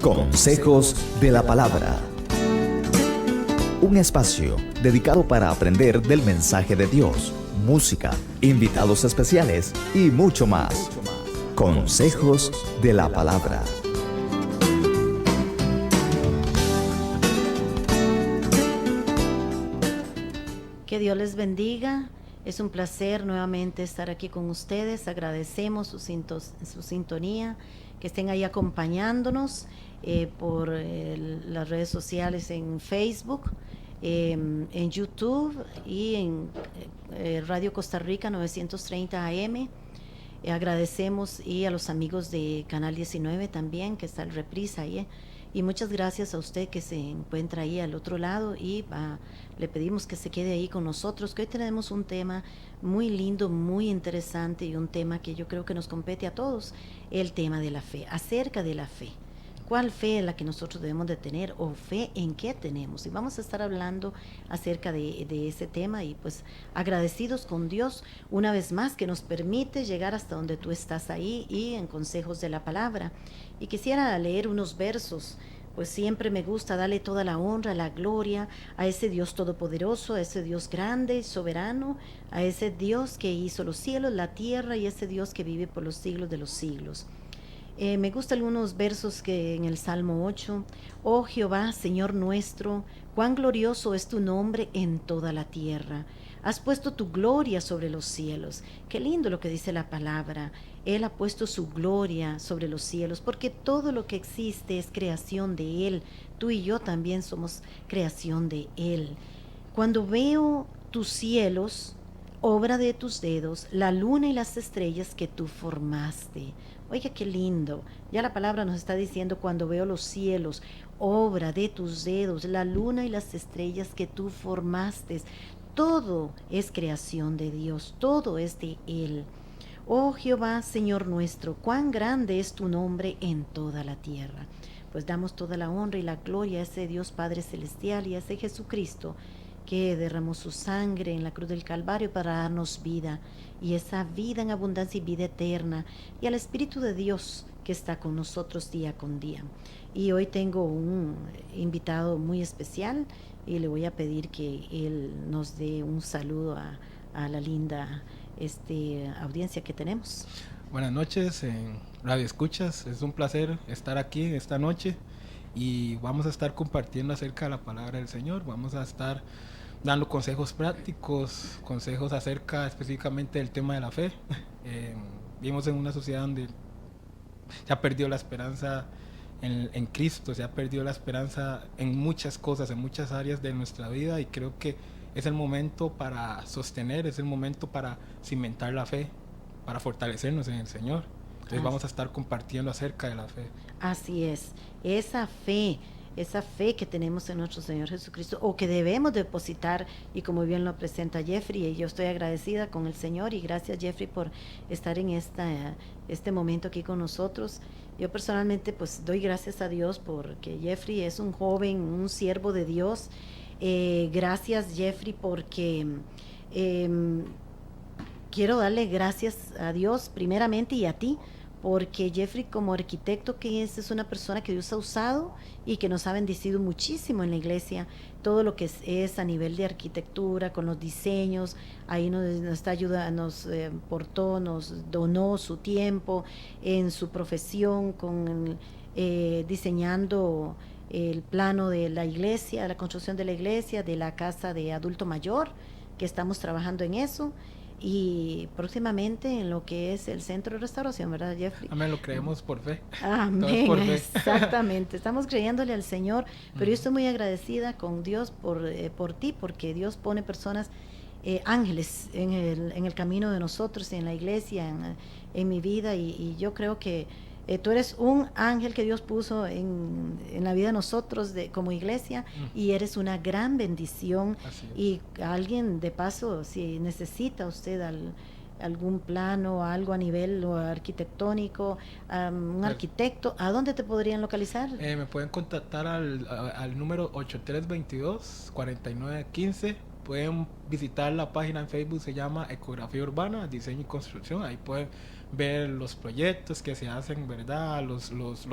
Consejos de la Palabra. Un espacio dedicado para aprender del mensaje de Dios, música, invitados especiales y mucho más. Consejos de la Palabra. Que Dios les bendiga. Es un placer nuevamente estar aquí con ustedes. Agradecemos su sintonía, que estén ahí acompañándonos por las redes sociales en Facebook, en YouTube y en Radio Costa Rica 930 AM. Agradecemos y a los amigos de Canal 19 también, que está el reprise ahí. Y muchas gracias a usted que se encuentra ahí al otro lado y le pedimos que se quede ahí con nosotros, que hoy tenemos un tema muy lindo, muy interesante y un tema que yo creo que nos compete a todos, el tema de la fe, acerca de la fe. ¿Cuál fe es la que nosotros debemos de tener o fe en qué tenemos? Y vamos a estar hablando acerca de ese tema y pues agradecidos con Dios una vez más que nos permite llegar hasta donde tú estás ahí y en consejos de la palabra. Y quisiera leer unos versos, pues siempre me gusta darle toda la honra, la gloria a ese Dios todopoderoso, a ese Dios grande, soberano, a ese Dios que hizo los cielos, la tierra y ese Dios que vive por los siglos de los siglos. Me gustan algunos versos que en el Salmo 8, oh Jehová, Señor nuestro, cuán glorioso es tu nombre en toda la tierra. Has puesto tu gloria sobre los cielos. Qué lindo lo que dice la palabra. Él ha puesto su gloria sobre los cielos, porque todo lo que existe es creación de Él. Tú y yo también somos creación de Él. Cuando veo tus cielos, obra de tus dedos, la luna y las estrellas que tú formaste. Oiga, qué lindo. Ya la palabra nos está diciendo cuando veo los cielos, obra de tus dedos, la luna y las estrellas que tú formaste. Todo es creación de Dios, todo es de Él. Oh Jehová, Señor nuestro, cuán grande es tu nombre en toda la tierra. Pues damos toda la honra y la gloria a ese Dios Padre Celestial y a ese Jesucristo que derramó su sangre en la cruz del Calvario para darnos vida, y esa vida en abundancia y vida eterna, y al Espíritu de Dios que está con nosotros día con día. Y hoy tengo un invitado muy especial y le voy a pedir que él nos dé un saludo a la linda audiencia que tenemos. Buenas noches en Radio Escuchas, es un placer estar aquí esta noche y vamos a estar compartiendo acerca de la palabra del Señor. Vamos a estar dando consejos prácticos, consejos acerca específicamente del tema de la fe. Vivimos en una sociedad donde se ha perdido la esperanza en Cristo, se ha perdido la esperanza en muchas cosas, en muchas áreas de nuestra vida, y creo que es el momento para sostener, es el momento para cimentar la fe, para fortalecernos en el Señor. Entonces vamos a estar compartiendo acerca de la fe. Así es, esa fe que tenemos en nuestro Señor Jesucristo, o que debemos depositar, y como bien lo presenta Jeffrey, y yo estoy agradecida con el Señor, y gracias Jeffrey por estar en este momento aquí con nosotros. Yo personalmente pues doy gracias a Dios porque Jeffrey es un joven, un siervo de Dios. Gracias Jeffrey porque quiero darle gracias a Dios primeramente y a ti, porque Jeffrey como arquitecto que es una persona que Dios ha usado y que nos ha bendecido muchísimo en la iglesia, todo lo que es a nivel de arquitectura, con los diseños, ahí nos está ayudando, nos portó, nos donó su tiempo en su profesión, con diseñando el plano de la iglesia, la construcción de la iglesia, de la casa de adulto mayor, que estamos trabajando en eso. Y próximamente en lo que es el centro de restauración, ¿verdad, Jeffrey? Amén, lo creemos por fe. Amén, por fe. Exactamente, estamos creyéndole al Señor, pero yo estoy muy agradecida con Dios por ti, porque Dios pone personas, ángeles en el camino de nosotros, en la iglesia, en mi vida, y yo creo que tú eres un ángel que Dios puso en la vida de nosotros como iglesia, y eres una gran bendición. Y alguien de paso, si necesita usted algún plano, algo a nivel arquitectónico, un arquitecto, ¿a dónde te podrían localizar? Me pueden contactar al número 8322-4915. Pueden visitar la página en Facebook, se llama Ecografía Urbana, Diseño y Construcción. Ahí pueden ver los proyectos que se hacen, ¿verdad? Los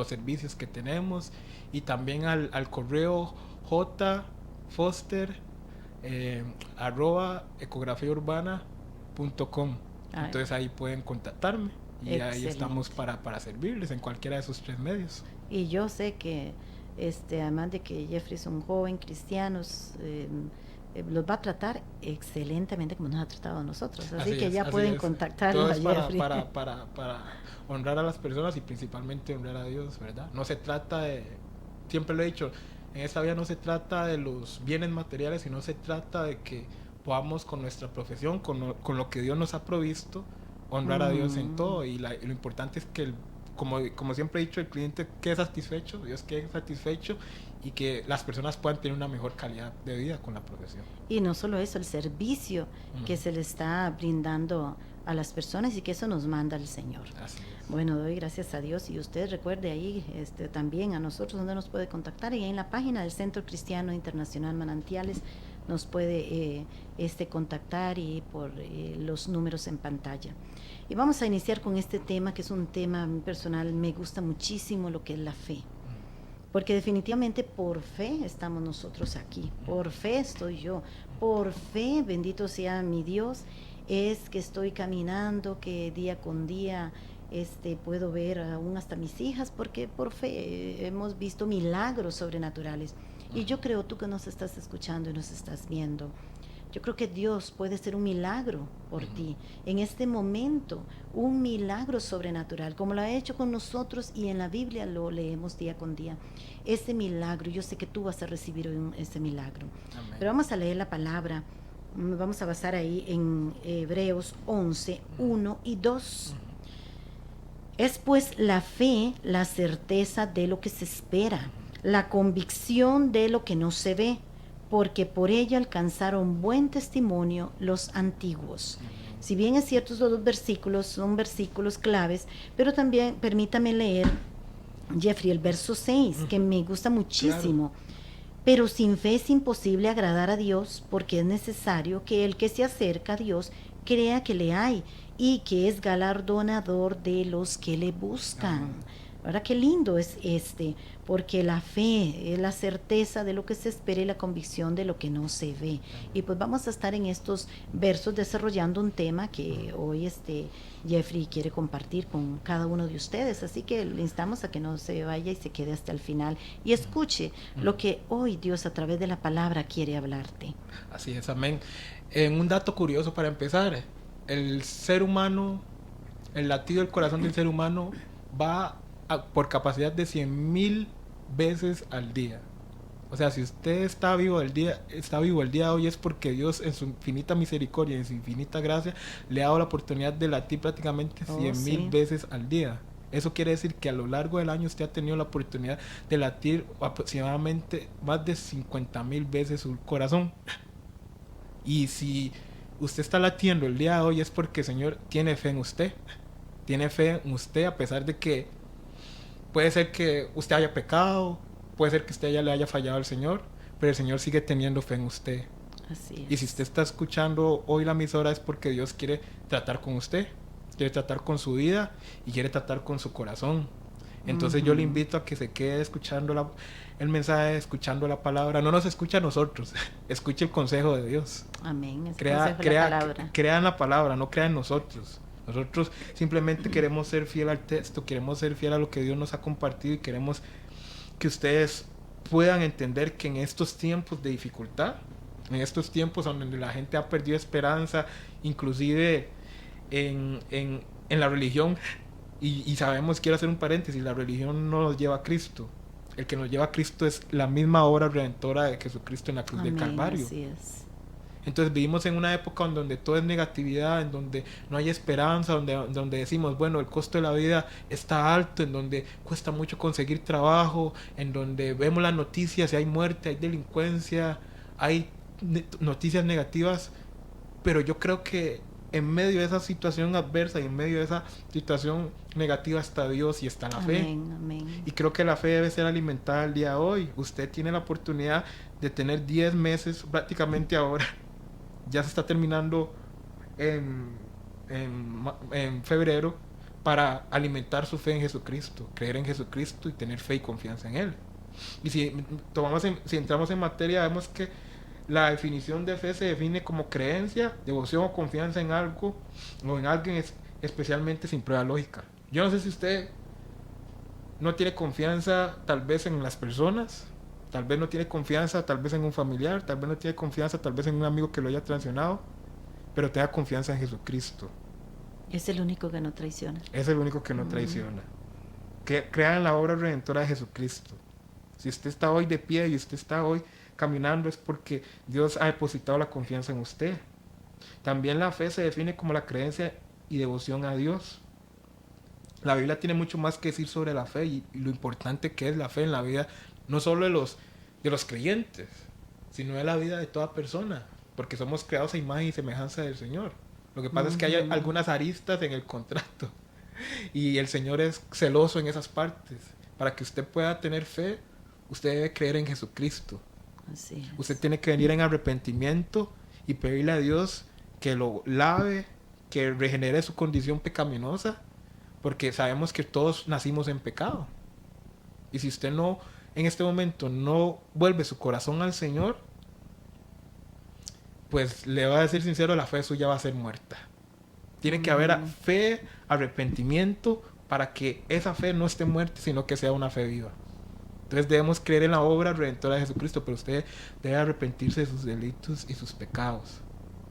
servicios que tenemos, y también al correo jfoster @ecografiaurbana.com. Entonces ahí pueden contactarme y excelente. ahí estamos para servirles en cualquiera de esos 3 medios. Y yo sé que además de que Jeffrey es un joven cristiano, los va a tratar excelentemente como nos ha tratado a nosotros. Así que ya pueden contactarlo a Jeffrey. Para honrar a las personas y principalmente honrar a Dios, ¿verdad? No se trata de, siempre lo he dicho, en esta vida no se trata de los bienes materiales, sino se trata de que podamos con nuestra profesión, con lo que Dios nos ha provisto, honrar a Dios en todo. Y lo importante es que como siempre he dicho, el cliente quede satisfecho, Dios quede satisfecho, y que las personas puedan tener una mejor calidad de vida con la profesión. Y no solo eso, el servicio que se le está brindando a las personas, y que eso nos manda el Señor. Así es. Bueno, doy gracias a Dios, y usted recuerde ahí también a nosotros donde nos puede contactar, y en la página del Centro Cristiano Internacional Manantiales nos puede contactar, y por los números en pantalla. Y vamos a iniciar con este tema, que es un tema personal, me gusta muchísimo lo que es la fe. Porque definitivamente por fe estamos nosotros aquí, por fe estoy yo, por fe, bendito sea mi Dios, es que estoy caminando, que día con día puedo ver aún hasta mis hijas, porque por fe hemos visto milagros sobrenaturales. Y yo creo, tú que nos estás escuchando y nos estás viendo, yo creo que Dios puede hacer un milagro por ti en este momento, un milagro sobrenatural, como lo ha hecho con nosotros, y en la Biblia lo leemos día con día. Ese milagro, yo sé que tú vas a recibir hoy ese milagro. Amén. Pero vamos a leer la palabra, vamos a basar ahí en Hebreos 11, 1 y 2. Es pues la fe, la certeza de lo que se espera, la convicción de lo que no se ve, porque por ella alcanzaron buen testimonio los antiguos. Si bien es cierto, estos dos versículos son versículos claves, pero también permítame leer, Jeffrey, el verso 6, que me gusta muchísimo. Claro. Pero sin fe es imposible agradar a Dios, porque es necesario que el que se acerca a Dios crea que le hay, y que es galardonador de los que le buscan. Ahora, qué lindo es porque la fe es la certeza de lo que se espera y la convicción de lo que no se ve. Y pues vamos a estar en estos versos desarrollando un tema que hoy Jeffrey quiere compartir con cada uno de ustedes. Así que le instamos a que no se vaya y se quede hasta el final y escuche lo que hoy Dios a través de la palabra quiere hablarte. Así es, amén. Un dato curioso para empezar: el ser humano, el latido del corazón del ser humano va por capacidad de 100,000 veces al día. O sea, si usted está vivo el día de hoy, es porque Dios en su infinita misericordia y en su infinita gracia le ha dado la oportunidad de latir prácticamente 100,000 veces al día. Eso quiere decir que a lo largo del año usted ha tenido la oportunidad de latir aproximadamente más de 50,000 veces su corazón. Y si usted está latiendo el día de hoy, es porque el Señor tiene fe en usted. Tiene fe en usted, a pesar de que puede ser que usted haya pecado, puede ser que usted ya le haya fallado al Señor, pero el Señor sigue teniendo fe en usted. Así es. Y si usted está escuchando hoy la emisora, es porque Dios quiere tratar con usted, quiere tratar con su vida y quiere tratar con su corazón. Entonces yo le invito a que se quede escuchando el mensaje, escuchando la palabra. No nos escucha a nosotros, escuche el consejo de Dios. Amén. Crea en la palabra, no crea en nosotros. Nosotros simplemente queremos ser fiel al texto, queremos ser fiel a lo que Dios nos ha compartido, y queremos que ustedes puedan entender que en estos tiempos de dificultad, en estos tiempos donde la gente ha perdido esperanza, inclusive en la religión, y sabemos, quiero hacer un paréntesis, la religión no nos lleva a Cristo. El que nos lleva a Cristo es la misma obra redentora de Jesucristo en la cruz del Calvario. Así es. Entonces vivimos en una época en donde todo es negatividad, en donde no hay esperanza, donde decimos, bueno, el costo de la vida está alto, en donde cuesta mucho conseguir trabajo, en donde vemos las noticias y hay muerte, hay delincuencia, hay noticias negativas. Pero yo creo que en medio de esa situación adversa y en medio de esa situación negativa está Dios y está la fe. Amén. Y creo que la fe debe ser alimentada el día de hoy. Usted tiene la oportunidad de tener 10 meses prácticamente ahora. Ya se está terminando en febrero, para alimentar su fe en Jesucristo, creer en Jesucristo y tener fe y confianza en Él. Y si entramos en materia, vemos que la definición de fe se define como creencia, devoción o confianza en algo o en alguien, especialmente sin prueba lógica. Yo no sé si usted no tiene confianza tal vez en las personas, tal vez no tiene confianza tal vez en un familiar, tal vez no tiene confianza tal vez en un amigo que lo haya traicionado, pero tenga confianza en Jesucristo. Es el único que no traiciona. Es el único que no traiciona. Que crea en la obra redentora de Jesucristo. Si usted está hoy de pie y usted está hoy caminando, es porque Dios ha depositado la confianza en usted. También la fe se define como la creencia y devoción a Dios. La Biblia tiene mucho más que decir sobre la fe y lo importante que es la fe en la vida, no solo de los creyentes, sino de la vida de toda persona, porque somos creados a imagen y semejanza del Señor. Lo que pasa es que hay algunas aristas en el contrato y el Señor es celoso en esas partes. Para que usted pueda tener fe, usted debe creer en Jesucristo. Así es. Usted tiene que venir en arrepentimiento y pedirle a Dios que lo lave, que regenere su condición pecaminosa, porque sabemos que todos nacimos en pecado. Y si usted no, en este momento, no vuelve su corazón al Señor, pues le voy a decir sincero, la fe suya va a ser muerta. Tiene que haber fe, arrepentimiento, para que esa fe no esté muerta, sino que sea una fe viva. Entonces debemos creer en la obra redentora de Jesucristo, pero usted debe arrepentirse de sus delitos y sus pecados.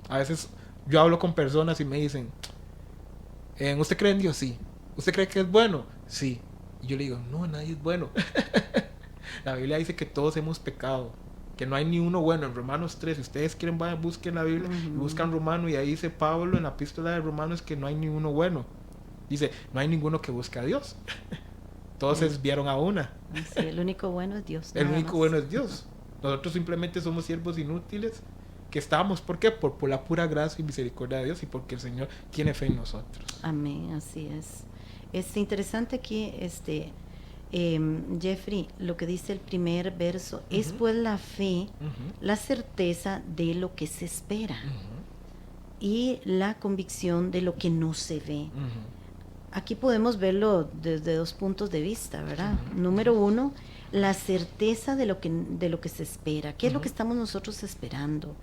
A veces yo hablo con personas y me dicen, ¿usted cree en Dios? Sí. ¿Usted cree que es bueno? Sí. Y yo le digo, no, nadie es bueno. La Biblia dice que todos hemos pecado, que no hay ni uno bueno. En Romanos 3, si ustedes quieren, vayan, busquen la Biblia y buscan Romano, y ahí dice Pablo en la epístola de Romanos que no hay ni uno bueno. Dice, no hay ninguno que busque a Dios. Todos se desviaron a una. Sí, el único bueno es Dios. El único bueno es Dios. Nosotros simplemente somos siervos inútiles que estamos, ¿por qué? Por la pura gracia y misericordia de Dios y porque el Señor tiene fe en nosotros. Amén, así es. Es interesante aquí, Jeffrey, lo que dice el primer verso, es pues la fe, la certeza de lo que se espera y la convicción de lo que no se ve. Aquí podemos verlo desde dos puntos de vista, ¿verdad? Número uno, la certeza de lo que se espera. ¿Qué es lo que estamos nosotros esperando?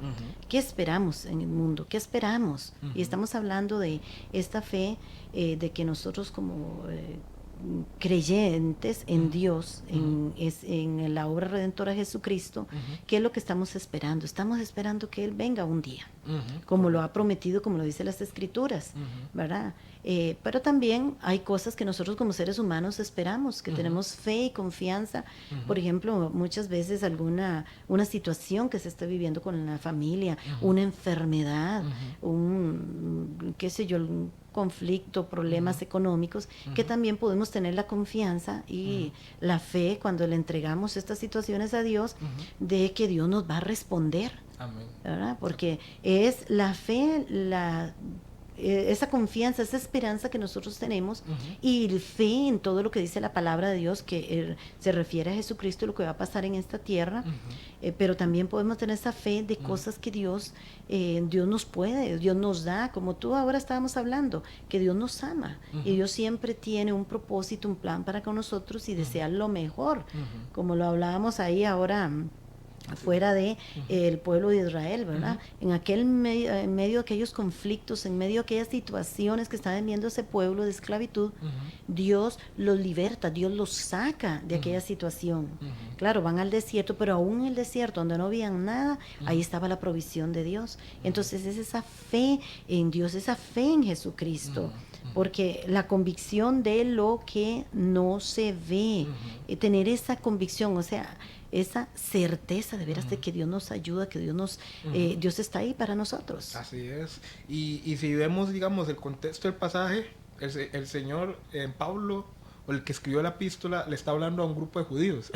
¿Qué esperamos en el mundo? ¿Qué esperamos? Y estamos hablando de esta fe, de que nosotros como creyentes en Dios, en la obra redentora de Jesucristo, ¿qué es lo que estamos esperando? Estamos esperando que Él venga un día, como lo ha prometido, como lo dice las Escrituras, ¿verdad? Pero también hay cosas que nosotros como seres humanos esperamos, que tenemos fe y confianza. Por ejemplo, muchas veces una situación que se está viviendo con la familia, una enfermedad, qué sé yo, un conflicto, problemas económicos, que también podemos tener la confianza y la fe cuando le entregamos estas situaciones a Dios, de que Dios nos va a responder. Amén. ¿Verdad? Porque es la fe, esa confianza, esa esperanza que nosotros tenemos y el fe en todo lo que dice la palabra de Dios, que se refiere a Jesucristo y lo que va a pasar en esta tierra, pero también podemos tener esa fe de cosas que Dios nos da, como tú ahora estábamos hablando, que Dios nos ama y Dios siempre tiene un propósito, un plan para con nosotros y desea lo mejor, como lo hablábamos ahí ahora fuera de el pueblo de Israel, ¿verdad? En medio de aquellos conflictos, en medio de aquellas situaciones que están viviendo ese pueblo de esclavitud, Dios los liberta, Dios los saca de aquella situación. Claro, van al desierto, pero aún en el desierto, donde no habían nada, ahí estaba la provisión de Dios. Entonces es esa fe en Dios, esa fe en Jesucristo, porque la convicción de lo que no se ve, tener esa convicción, o sea, esa certeza de veras de que Dios nos ayuda, que Dios está ahí para nosotros. Así es. Y si vemos, digamos, el contexto del pasaje, el Señor, Pablo, o el que escribió la epístola, le está hablando a un grupo de judíos,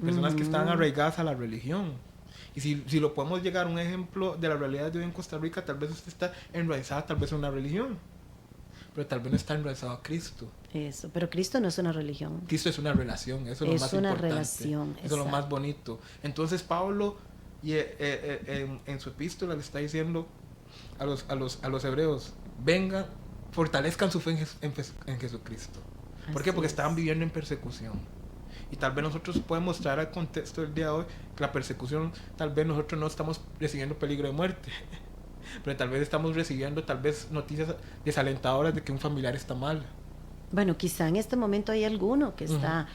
personas que estaban arraigadas a la religión. Y si lo podemos llegar a un ejemplo de la realidad de hoy en Costa Rica, tal vez usted está enraizada tal vez en una religión, pero tal vez no está enraizado a Cristo. Eso, pero Cristo no es una religión. Cristo es una relación, eso es lo más una importante. Relación, eso es lo más bonito. Entonces Pablo en su epístola le está diciendo a los hebreos, vengan fortalezcan su fe en Jesucristo. ¿Por qué? Así Porque es. estaban viviendo en persecución. Y tal vez nosotros podemos mostrar al contexto del día de hoy que la persecución, tal vez nosotros no estamos recibiendo peligro de muerte, pero tal vez estamos recibiendo tal vez noticias desalentadoras de que un familiar está mal. Bueno, quizá en este momento hay alguno que está,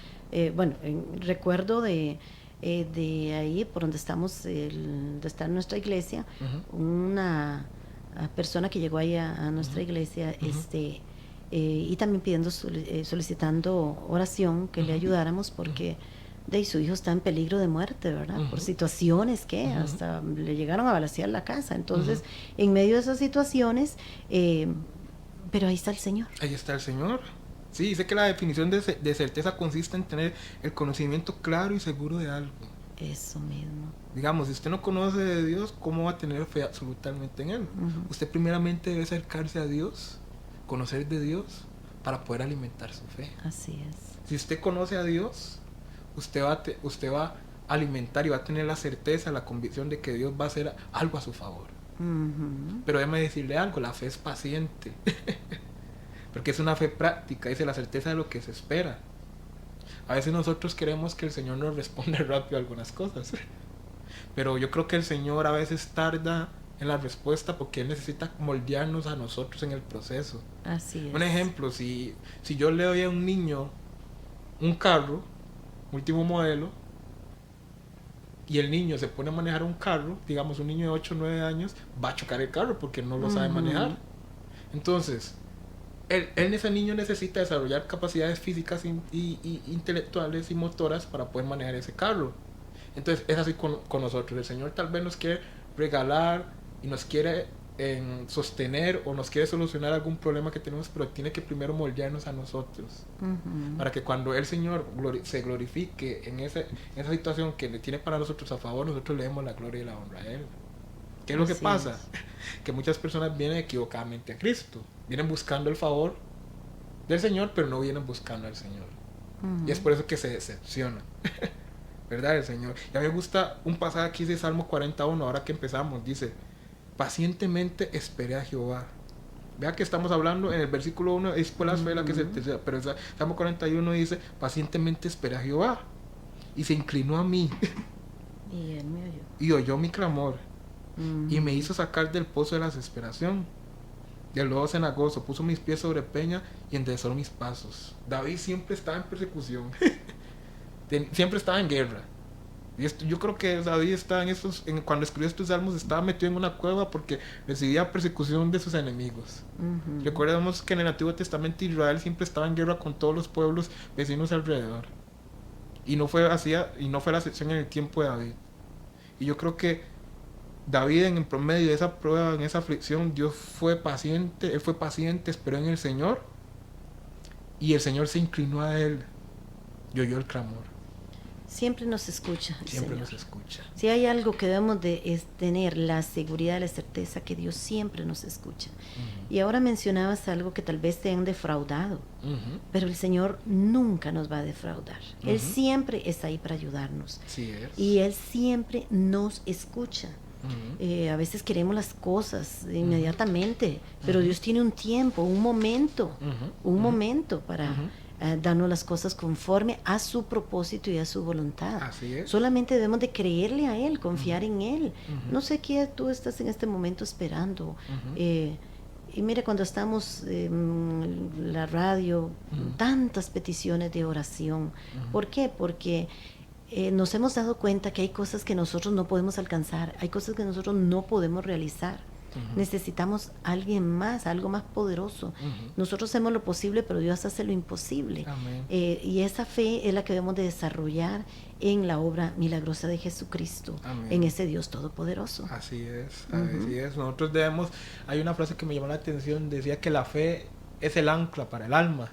recuerdo de ahí por donde estamos, donde está nuestra iglesia, una persona que llegó ahí a nuestra iglesia, y también pidiendo, solicitando oración, que le ayudáramos porque de ahí su hijo está en peligro de muerte, ¿verdad? Por situaciones que hasta le llegaron a balacear la casa. Entonces, en medio de esas situaciones, pero ahí está el Señor. Ahí está el Señor. Sí, dice que la definición de certeza consiste en tener el conocimiento claro y seguro de algo. Eso mismo. Digamos, si usted no conoce de Dios, ¿cómo va a tener fe absolutamente en Él? Usted primeramente debe acercarse a Dios, conocer de Dios, para poder alimentar su fe. Así es. Si usted conoce a Dios, usted va a alimentar y va a tener la certeza, la convicción de que Dios va a hacer algo a su favor. Pero déjeme decirle algo, la fe es paciente. Porque es una fe práctica, dice la certeza de lo que se espera. A veces nosotros queremos que el Señor nos responda rápido a algunas cosas. Pero yo creo que el Señor a veces tarda en la respuesta porque Él necesita moldearnos a nosotros en el proceso. Así es. Un ejemplo, si yo le doy a un niño un carro, último modelo, y el niño se pone a manejar un carro, digamos un niño de 8 o 9 años, va a chocar el carro porque no lo sabe manejar. Entonces, ese niño necesita desarrollar capacidades físicas y intelectuales y motoras para poder manejar ese carro. Entonces es así con nosotros. El Señor tal vez nos quiere regalar y nos quiere sostener o nos quiere solucionar algún problema que tenemos, pero tiene que primero moldearnos a nosotros, para que cuando el Señor se glorifique en esa situación que le tiene para nosotros a favor, nosotros le demos la gloria y la honra a Él. ¿Qué es lo que pasa? Que muchas personas vienen equivocadamente a Cristo, vienen buscando el favor del Señor, pero no vienen buscando al Señor. Y es por eso que se decepcionan. ¿Verdad? El Señor. Y a mí me gusta un pasaje aquí de Salmo 41, ahora que empezamos, dice: pacientemente esperé a Jehová. Vea que estamos hablando en el versículo 1, es por la fe la que se tercera, pero el Salmo 41 dice: pacientemente esperé a Jehová, y se inclinó a mí, y Él me oyó. Y oyó mi clamor, y me hizo sacar del pozo de la desesperación, del lodo cenagoso, puso mis pies sobre peña y enderezó mis pasos. David siempre estaba en persecución. Siempre estaba en guerra. Y yo creo que David estaba cuando escribió estos salmos estaba metido en una cueva porque recibía persecución de sus enemigos. Recordemos que en el Antiguo Testamento Israel siempre estaba en guerra con todos los pueblos vecinos alrededor. Y no fue la excepción en el tiempo de David. Y yo creo que David, en promedio de esa prueba, en esa aflicción, Dios fue paciente, él fue paciente, esperó en el Señor, y el Señor se inclinó a él y oyó el clamor. Siempre nos escucha. Siempre Señor. nos escucha. Si hay algo que debemos de es tener la seguridad, la certeza que Dios siempre nos escucha. Y ahora mencionabas algo que tal vez te han defraudado, pero el Señor nunca nos va a defraudar. Él siempre está ahí para ayudarnos. Sí es. Y Él siempre nos escucha. A veces queremos las cosas inmediatamente, pero Dios tiene un tiempo, un momento para darnos las cosas conforme a su propósito y a su voluntad. Así es. Solamente debemos de creerle a Él, confiar en Él. No sé qué tú estás en este momento esperando. Y mire, cuando estamos en la radio, tantas peticiones de oración. ¿Por qué? Porque nos hemos dado cuenta que hay cosas que nosotros no podemos alcanzar, hay cosas que nosotros no podemos realizar. Necesitamos alguien más, algo más poderoso. Nosotros hacemos lo posible, pero Dios hace lo imposible. Y esa fe es la que debemos de desarrollar en la obra milagrosa de Jesucristo, en ese Dios todopoderoso. Así es, así es. Nosotros hay una frase que me llamó la atención, decía que la fe es el ancla para el alma.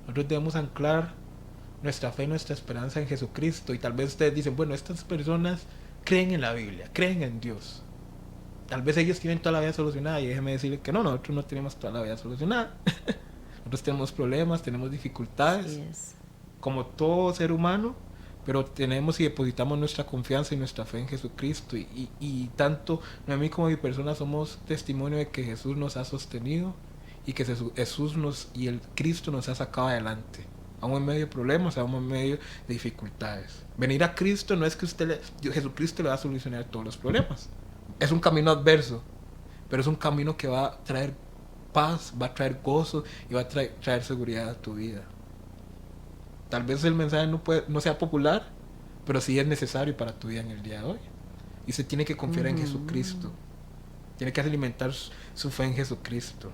Nosotros debemos anclar nuestra fe, nuestra esperanza en Jesucristo. Y tal vez ustedes dicen, bueno, estas personas creen en la Biblia, creen en Dios. Tal vez ellos tienen toda la vida solucionada, y déjeme decirle que no, nosotros no tenemos toda la vida solucionada. Nosotros tenemos problemas, tenemos dificultades, como todo ser humano, pero tenemos y depositamos nuestra confianza y nuestra fe en Jesucristo. Y tanto Noemí como mi persona somos testimonio de que Jesús nos ha sostenido y que Jesús y el Cristo nos ha sacado adelante, aún en medio de problemas, aún en medio de dificultades. Venir a Cristo no es que Jesucristo le va a solucionar todos los problemas. Es un camino adverso, pero es un camino que va a traer paz, va a traer gozo y va a traer seguridad a tu vida. Tal vez el mensaje no sea popular, pero sí es necesario para tu vida en el día de hoy. Y se tiene que confiar en Jesucristo. Tiene que alimentar su fe en Jesucristo.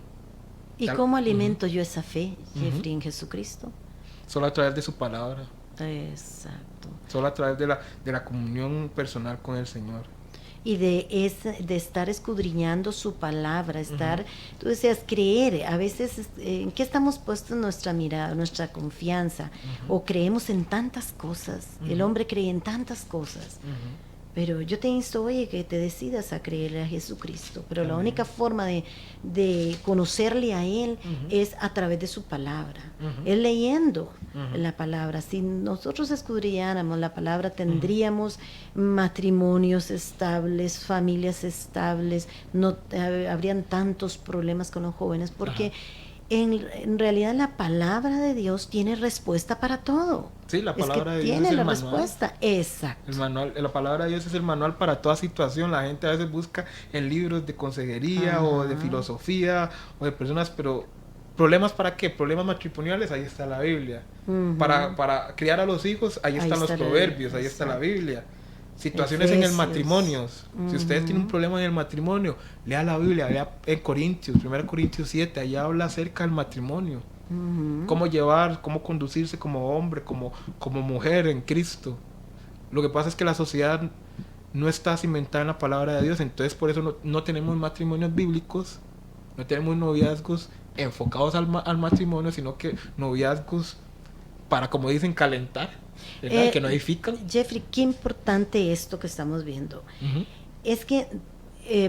¿Y cómo alimento yo esa fe, Jeffrey, en Jesucristo? Solo a través de su palabra. Exacto. Solo a través de la comunión personal con el Señor. Y de estar escudriñando su palabra, tú decías, creer, a veces, ¿en qué estamos puestos nuestra mirada, nuestra confianza? O creemos en tantas cosas, el hombre cree en tantas cosas, pero yo te insto hoy que te decidas a creerle a Jesucristo, pero la única forma de conocerle a Él es a través de su palabra, es leyendo la palabra. Si nosotros escudriñáramos la palabra, tendríamos matrimonios estables, familias estables, no habrían tantos problemas con los jóvenes, porque en realidad la palabra de Dios tiene respuesta para todo. Sí, la palabra de Dios tiene es el la manual. Respuesta, exacto. La palabra de Dios es el manual para toda situación. La gente a veces busca en libros de consejería o de filosofía o de personas, pero ¿problemas para qué? Problemas matrimoniales, ahí está la Biblia. Para criar a los hijos, ahí están los proverbios, ahí está la Biblia. Situaciones en el matrimonio. Si ustedes tienen un problema en el matrimonio, lea la Biblia, lea en Corintios, 1 Corintios 7, allá habla acerca del matrimonio. Cómo conducirse como hombre, como mujer en Cristo. Lo que pasa es que la sociedad no está cimentada en la palabra de Dios, entonces por eso no tenemos matrimonios bíblicos, no tenemos noviazgos enfocados al matrimonio, sino que noviazgos para, como dicen, calentar, que no edifican. Jeffrey, qué importante esto que estamos viendo. Es que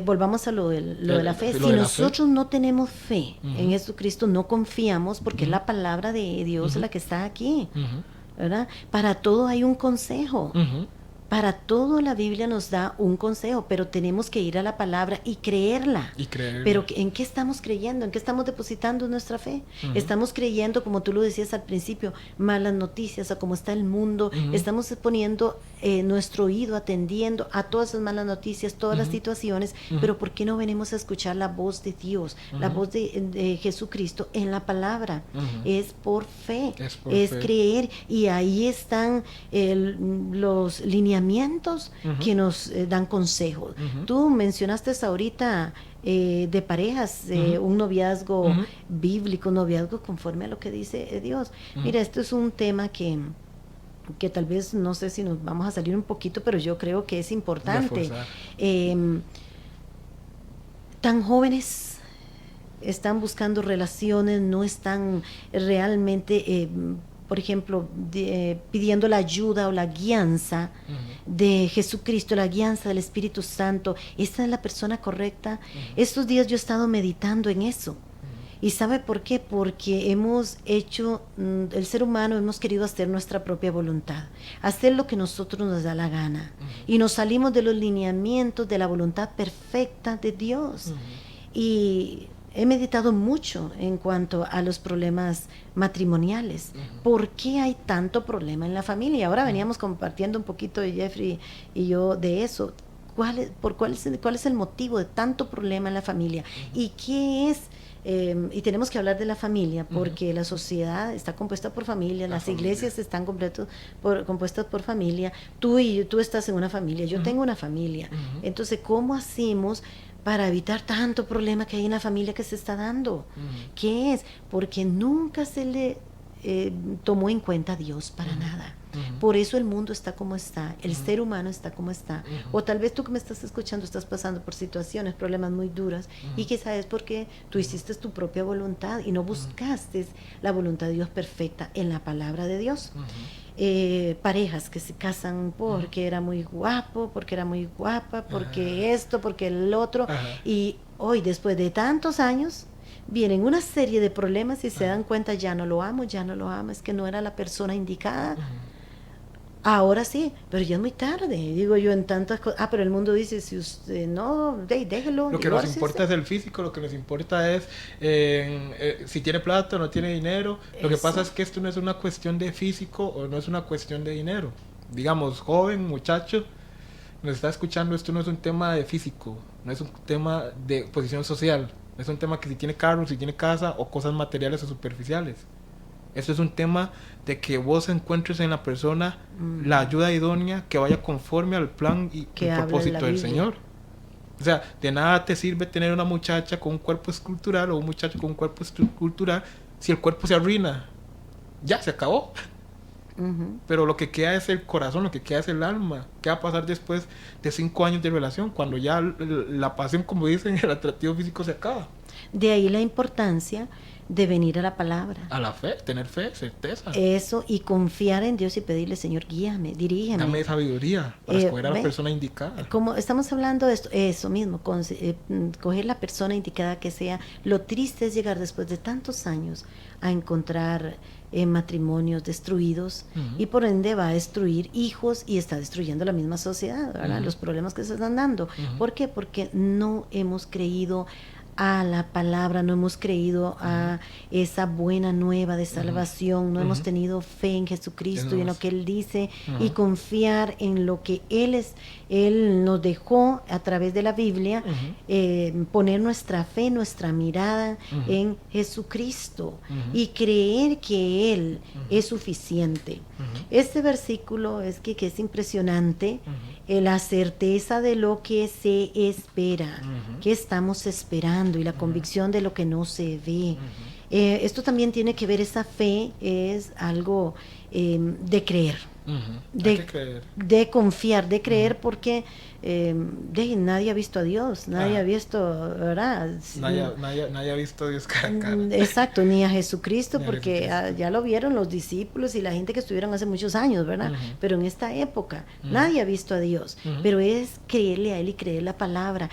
volvamos a lo de la fe. Si nosotros no tenemos fe en Jesucristo, no confiamos, porque es la palabra de Dios la que está aquí, ¿verdad? Para todo hay un consejo. Para todo la Biblia nos da un consejo, pero tenemos que ir a la palabra y creerla. Pero ¿en qué estamos creyendo? ¿En qué estamos depositando nuestra fe? Estamos creyendo, como tú lo decías al principio, malas noticias, a cómo está el mundo. Estamos poniendo nuestro oído, atendiendo a todas esas malas noticias, todas las situaciones, pero ¿por qué no venimos a escuchar la voz de Dios, la voz de Jesucristo en la palabra? Es por fe, es creer, y ahí están los lineamientos que nos dan consejos. Tú mencionaste ahorita de parejas, un noviazgo bíblico, un noviazgo conforme a lo que dice Dios. Mira, esto es un tema que tal vez, no sé si nos vamos a salir un poquito, pero yo creo que es importante. Tan jóvenes están buscando relaciones, no están realmente por ejemplo, pidiendo la ayuda o la guianza de Jesucristo, la guianza del Espíritu Santo. ¿Esta es la persona correcta? Estos días yo he estado meditando en eso. ¿Y sabe por qué? Porque hemos hecho, el ser humano hemos querido hacer nuestra propia voluntad, hacer lo que nosotros nos da la gana. Y nos salimos de los lineamientos de la voluntad perfecta de Dios. Y he meditado mucho en cuanto a los problemas matrimoniales. ¿Por qué hay tanto problema en la familia? Ahora veníamos compartiendo un poquito, Jeffrey y yo, de eso. ¿Cuál es el motivo de tanto problema en la familia? ¿Y qué es? Y tenemos que hablar de la familia, porque la sociedad está compuesta por familia, las iglesias están compuestas por familia. Tú estás en una familia, yo tengo una familia. Entonces, ¿cómo hacemos para evitar tanto problema que hay en la familia que se está dando? ¿Qué es? Porque nunca se le tomó en cuenta a Dios para nada. Por eso el mundo está como está, el ser humano está como está. O tal vez tú que me estás escuchando estás pasando por situaciones, problemas muy duras, y quizás es porque tú hiciste tu propia voluntad y no buscaste la voluntad de Dios perfecta en la palabra de Dios. Parejas que se casan porque era muy guapo, porque era muy guapa, porque esto, porque el otro, y hoy, después de tantos años, vienen una serie de problemas y se dan cuenta, ya no lo amo, es que no era la persona indicada. Ahora sí, pero ya es muy tarde, digo yo, en tantas cosas. Pero el mundo dice, si usted no, déjelo. Lo que nos importa es el físico, lo que nos importa es si tiene plata o no tiene dinero. Lo que pasa es que esto no es una cuestión de físico o no es una cuestión de dinero. Digamos, joven, muchacho, nos está escuchando, esto no es un tema de físico, no es un tema de posición social, no es un tema que si tiene carro, si tiene casa o cosas materiales o superficiales. Esto es un tema de que vos encuentres en la persona la ayuda idónea que vaya conforme al plan y el propósito del Señor. O sea, de nada te sirve tener una muchacha con un cuerpo escultural o un muchacho con un cuerpo escultural si el cuerpo se arruina. Ya, se acabó. Pero lo que queda es el corazón, lo que queda es el alma. ¿Qué va a pasar después de 5 años de relación? Cuando ya la pasión, como dicen, el atractivo físico se acaba. De ahí la importancia de venir a la palabra. A la fe, tener fe, certeza. Eso, y confiar en Dios y pedirle, Señor, guíame, dirígeme. Dame sabiduría para escoger a la persona indicada. Como estamos hablando de esto, eso mismo, coger la persona indicada que sea. Lo triste es llegar después de tantos años a encontrar matrimonios destruidos y por ende va a destruir hijos y está destruyendo la misma sociedad, ¿verdad? Los problemas que se están dando. ¿Por qué? Porque no hemos creído a la palabra, no hemos creído a esa buena nueva de salvación, no hemos tenido fe en Jesucristo y en lo que Él dice y confiar en lo que Él nos dejó a través de la Biblia, poner nuestra fe, nuestra mirada en Jesucristo y creer que Él es suficiente. Este versículo es que es impresionante, la certeza de lo que se espera, que estamos esperando y la convicción de lo que no se ve. Esto también tiene que ver, esa fe es algo de creer. De confiar, de creer, porque nadie ha visto a Dios, nadie ha visto, ¿verdad? Nadie ha visto a Dios cara a cara. Exacto, ni a Jesucristo, porque ya lo vieron los discípulos y la gente que estuvieron hace muchos años, ¿verdad? Pero en esta época nadie ha visto a Dios, pero es creerle a Él y creer la palabra.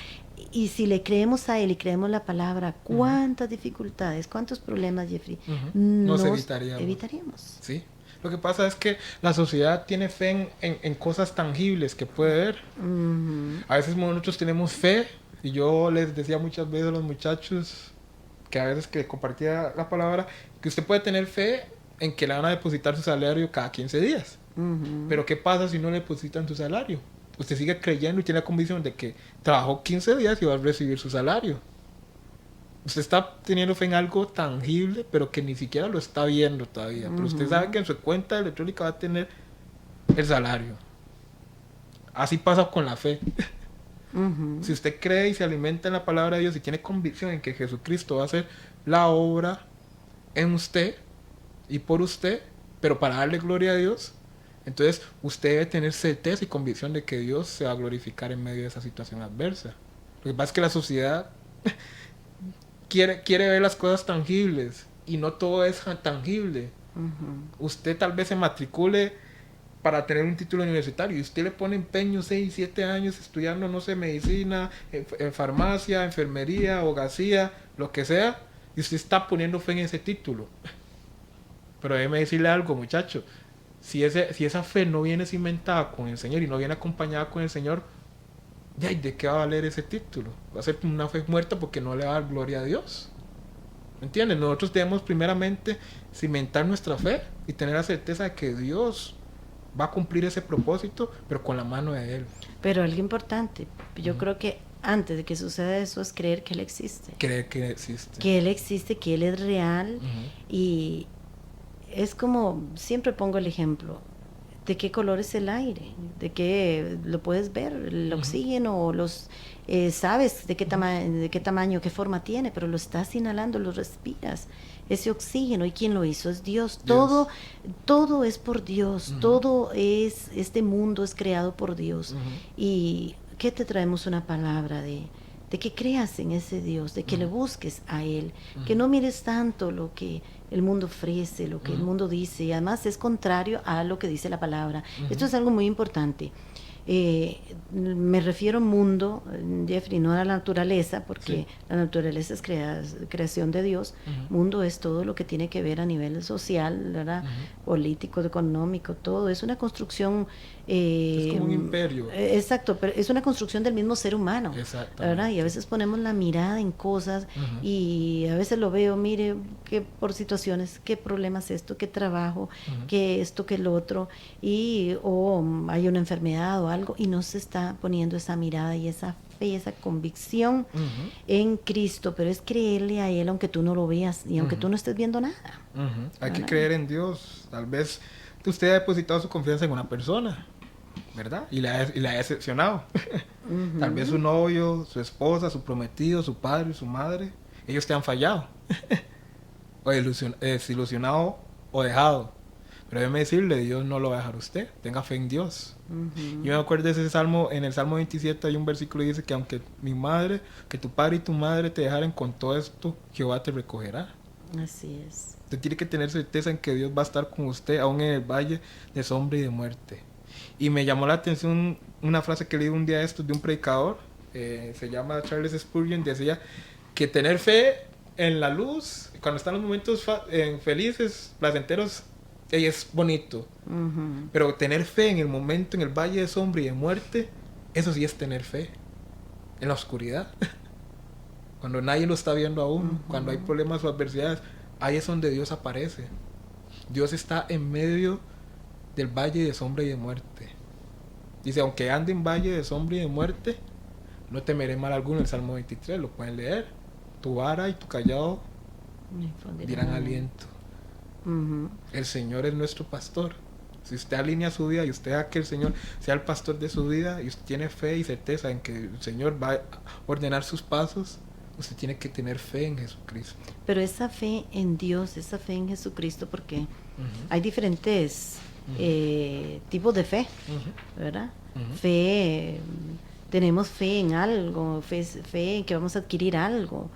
Y si le creemos a Él y creemos la palabra, ¿cuántas dificultades, cuántos problemas, Jeffrey, nos evitaríamos? Sí. Lo que pasa es que la sociedad tiene fe en cosas tangibles que puede ver. A veces nosotros tenemos fe, y yo les decía muchas veces a los muchachos que a veces que compartía la palabra, que usted puede tener fe en que le van a depositar su salario cada 15 días. Pero ¿qué pasa si no le depositan su salario? Usted sigue creyendo y tiene la convicción de que trabajó 15 días y va a recibir su salario. Usted está teniendo fe en algo tangible, pero que ni siquiera lo está viendo todavía. Pero usted sabe que en su cuenta electrónica va a tener el salario. Así pasa con la fe. Si usted cree y se alimenta en la palabra de Dios y tiene convicción en que Jesucristo va a hacer la obra en usted y por usted, pero para darle gloria a Dios, entonces usted debe tener certeza y convicción de que Dios se va a glorificar en medio de esa situación adversa. Lo que pasa es que la sociedad quiere ver las cosas tangibles y no todo es tangible. Usted tal vez se matricule para tener un título universitario y usted le pone empeño 6, 7 años estudiando, no sé, medicina, en farmacia, enfermería, abogacía, lo que sea, y usted está poniendo fe en ese título. Pero déjeme decirle algo, muchacho, si esa fe no viene cimentada con el Señor y no viene acompañada con el Señor, ¿de qué va a valer ese título? Va a ser una fe muerta porque no le va a dar gloria a Dios. ¿Me entiendes? Nosotros debemos primeramente cimentar nuestra fe y tener la certeza de que Dios va a cumplir ese propósito, pero con la mano de Él. Pero algo importante, yo creo que antes de que suceda eso es creer que Él existe. Creer que existe. Que Él existe, que Él es real. Y es como, siempre pongo el ejemplo, ¿de qué color es el aire? ¿De qué lo puedes ver? El oxígeno, sabes de qué tamaño, qué forma tiene, pero lo estás inhalando, lo respiras. Ese oxígeno, ¿y quién lo hizo? Es Dios. Todo es por Dios. Este mundo es creado por Dios. ¿Y qué te traemos? Una palabra de que creas en ese Dios, de que le busques a Él, que no mires tanto lo que el mundo ofrece, lo que el mundo dice, y además es contrario a lo que dice la palabra. Esto es algo muy importante. Me refiero mundo, Jeffrey, no a la naturaleza, porque Sí. la naturaleza es creación de Dios. Mundo es todo lo que tiene que ver a nivel social, ¿verdad? Político, económico, todo. Es una construcción... Es como un imperio. Exacto, pero es una construcción del mismo ser humano, Exactamente. ¿verdad? Y a veces ponemos la mirada en cosas y a veces lo veo, mire, que por situaciones, qué problemas esto, qué trabajo, qué esto, qué lo otro, y hay una enfermedad o algo, y no se está poniendo esa mirada y esa fe, esa convicción en Cristo, pero es creerle a Él aunque tú no lo veas y aunque tú no estés viendo nada. Hay que creer en Dios. Tal vez usted ha depositado su confianza en una persona, ¿verdad? Y la ha decepcionado. Tal vez su novio, su esposa, su prometido, su padre, su madre, ellos te han fallado. O desilusionado o dejado. Pero déjeme decirle, Dios no lo va a dejar a usted. Tenga fe en Dios. Yo me acuerdo de ese salmo, en el Salmo 27 hay un versículo que dice que aunque que tu padre y tu madre te dejaren con todo esto, Jehová te recogerá. Así es. Usted tiene que tener certeza en que Dios va a estar con usted, aún en el valle de sombra y de muerte. Y me llamó la atención una frase que leí un día de un predicador, se llama Charles Spurgeon, decía que tener fe en la luz, cuando están los momentos felices, placenteros, es bonito. Pero tener fe en el momento, en el valle de sombra y de muerte, eso sí es tener fe. En la oscuridad. Cuando nadie lo está viendo aún, cuando hay problemas o adversidades, ahí es donde Dios aparece. Dios está en medio del valle de sombra y de muerte. Dice, aunque ande en valle de sombra y de muerte, no temeré mal alguno. El Salmo 23, lo pueden leer. Tu vara y tu callado dirán aliento. El Señor es nuestro pastor. Si usted alinea su vida y usted deja que el Señor sea el pastor de su vida y usted tiene fe y certeza en que el Señor va a ordenar sus pasos, usted tiene que tener fe en Jesucristo. Pero esa fe en Dios, esa fe en Jesucristo, porque hay diferentes tipos de fe, ¿verdad? Fe, tenemos fe en algo, fe en que vamos a adquirir algo,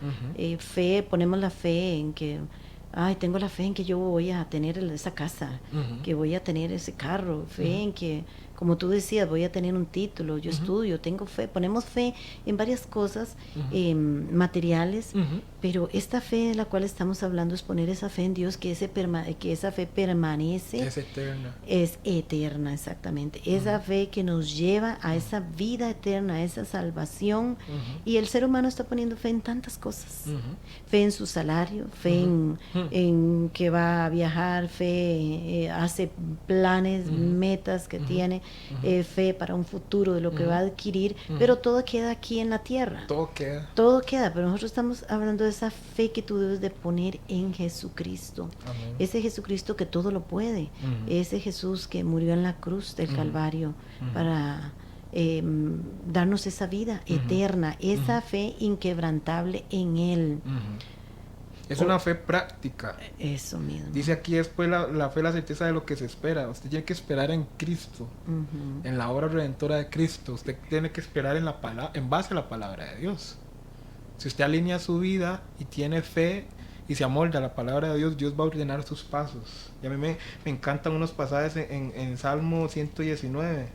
fe, ponemos la fe en que, tengo la fe en que yo voy a tener esa casa, que voy a tener ese carro, fe en que, como tú decías, voy a tener un título, yo estudio, tengo fe, ponemos fe en varias cosas materiales, pero esta fe de la cual estamos hablando es poner esa fe en Dios, que esa fe permanece. Es eterna. Es eterna, exactamente. Esa fe que nos lleva a esa vida eterna, a esa salvación. Y el ser humano está poniendo fe en tantas cosas. Fe en su salario, fe en que va a viajar, fe, hace planes, metas que tiene, fe para un futuro de lo que va a adquirir, pero todo queda aquí en la tierra. Todo queda. Todo queda, pero nosotros estamos hablando de esa fe que tú debes de poner en Jesucristo. Amén. Ese Jesucristo que todo lo puede. Ese Jesús que murió en la cruz del Calvario para darnos esa vida eterna, esa fe inquebrantable en Él. Es una fe práctica. Eso mismo. Dice aquí después la fe, la certeza de lo que se espera. Usted tiene que esperar en Cristo, en la obra redentora de Cristo. Usted tiene que esperar en base a la palabra de Dios. Si usted alinea su vida y tiene fe y se amolda a la palabra de Dios, Dios va a ordenar sus pasos. Y a mí me encantan unos pasajes en Salmo 119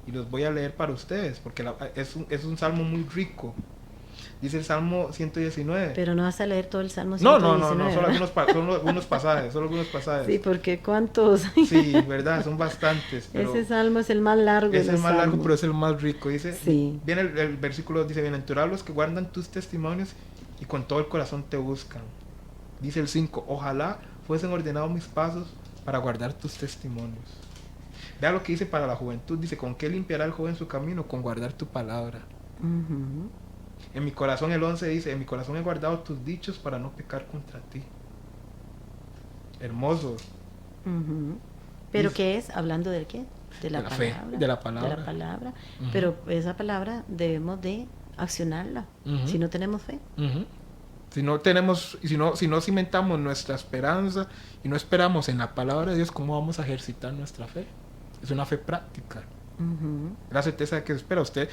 y los voy a leer para ustedes porque es un salmo muy rico. Dice el Salmo 119. Pero no vas a leer todo el Salmo 119. No, solo algunos pasajes. Sí, porque ¿cuántos? Sí, verdad, son bastantes. Pero ese Salmo es el más largo. Es el más largo, pero es el más rico. Dice, sí. Viene el versículo, dice, bienaventurados los que guardan tus testimonios y con todo el corazón te buscan. Dice el 5, ojalá fuesen ordenados mis pasos para guardar tus testimonios. Vea lo que dice para la juventud, dice, ¿con qué limpiará el joven su camino? Con guardar tu palabra. En mi corazón, el 11 dice, en mi corazón he guardado tus dichos para no pecar contra ti. Hermoso. ¿Pero qué es? ¿Hablando de qué? De la palabra. Fe, de la palabra. De la palabra. Pero esa palabra debemos de accionarla. Si no tenemos fe. Si no cimentamos nuestra esperanza y no esperamos en la palabra de Dios, ¿cómo vamos a ejercitar nuestra fe? Es una fe práctica. La certeza de que espera usted.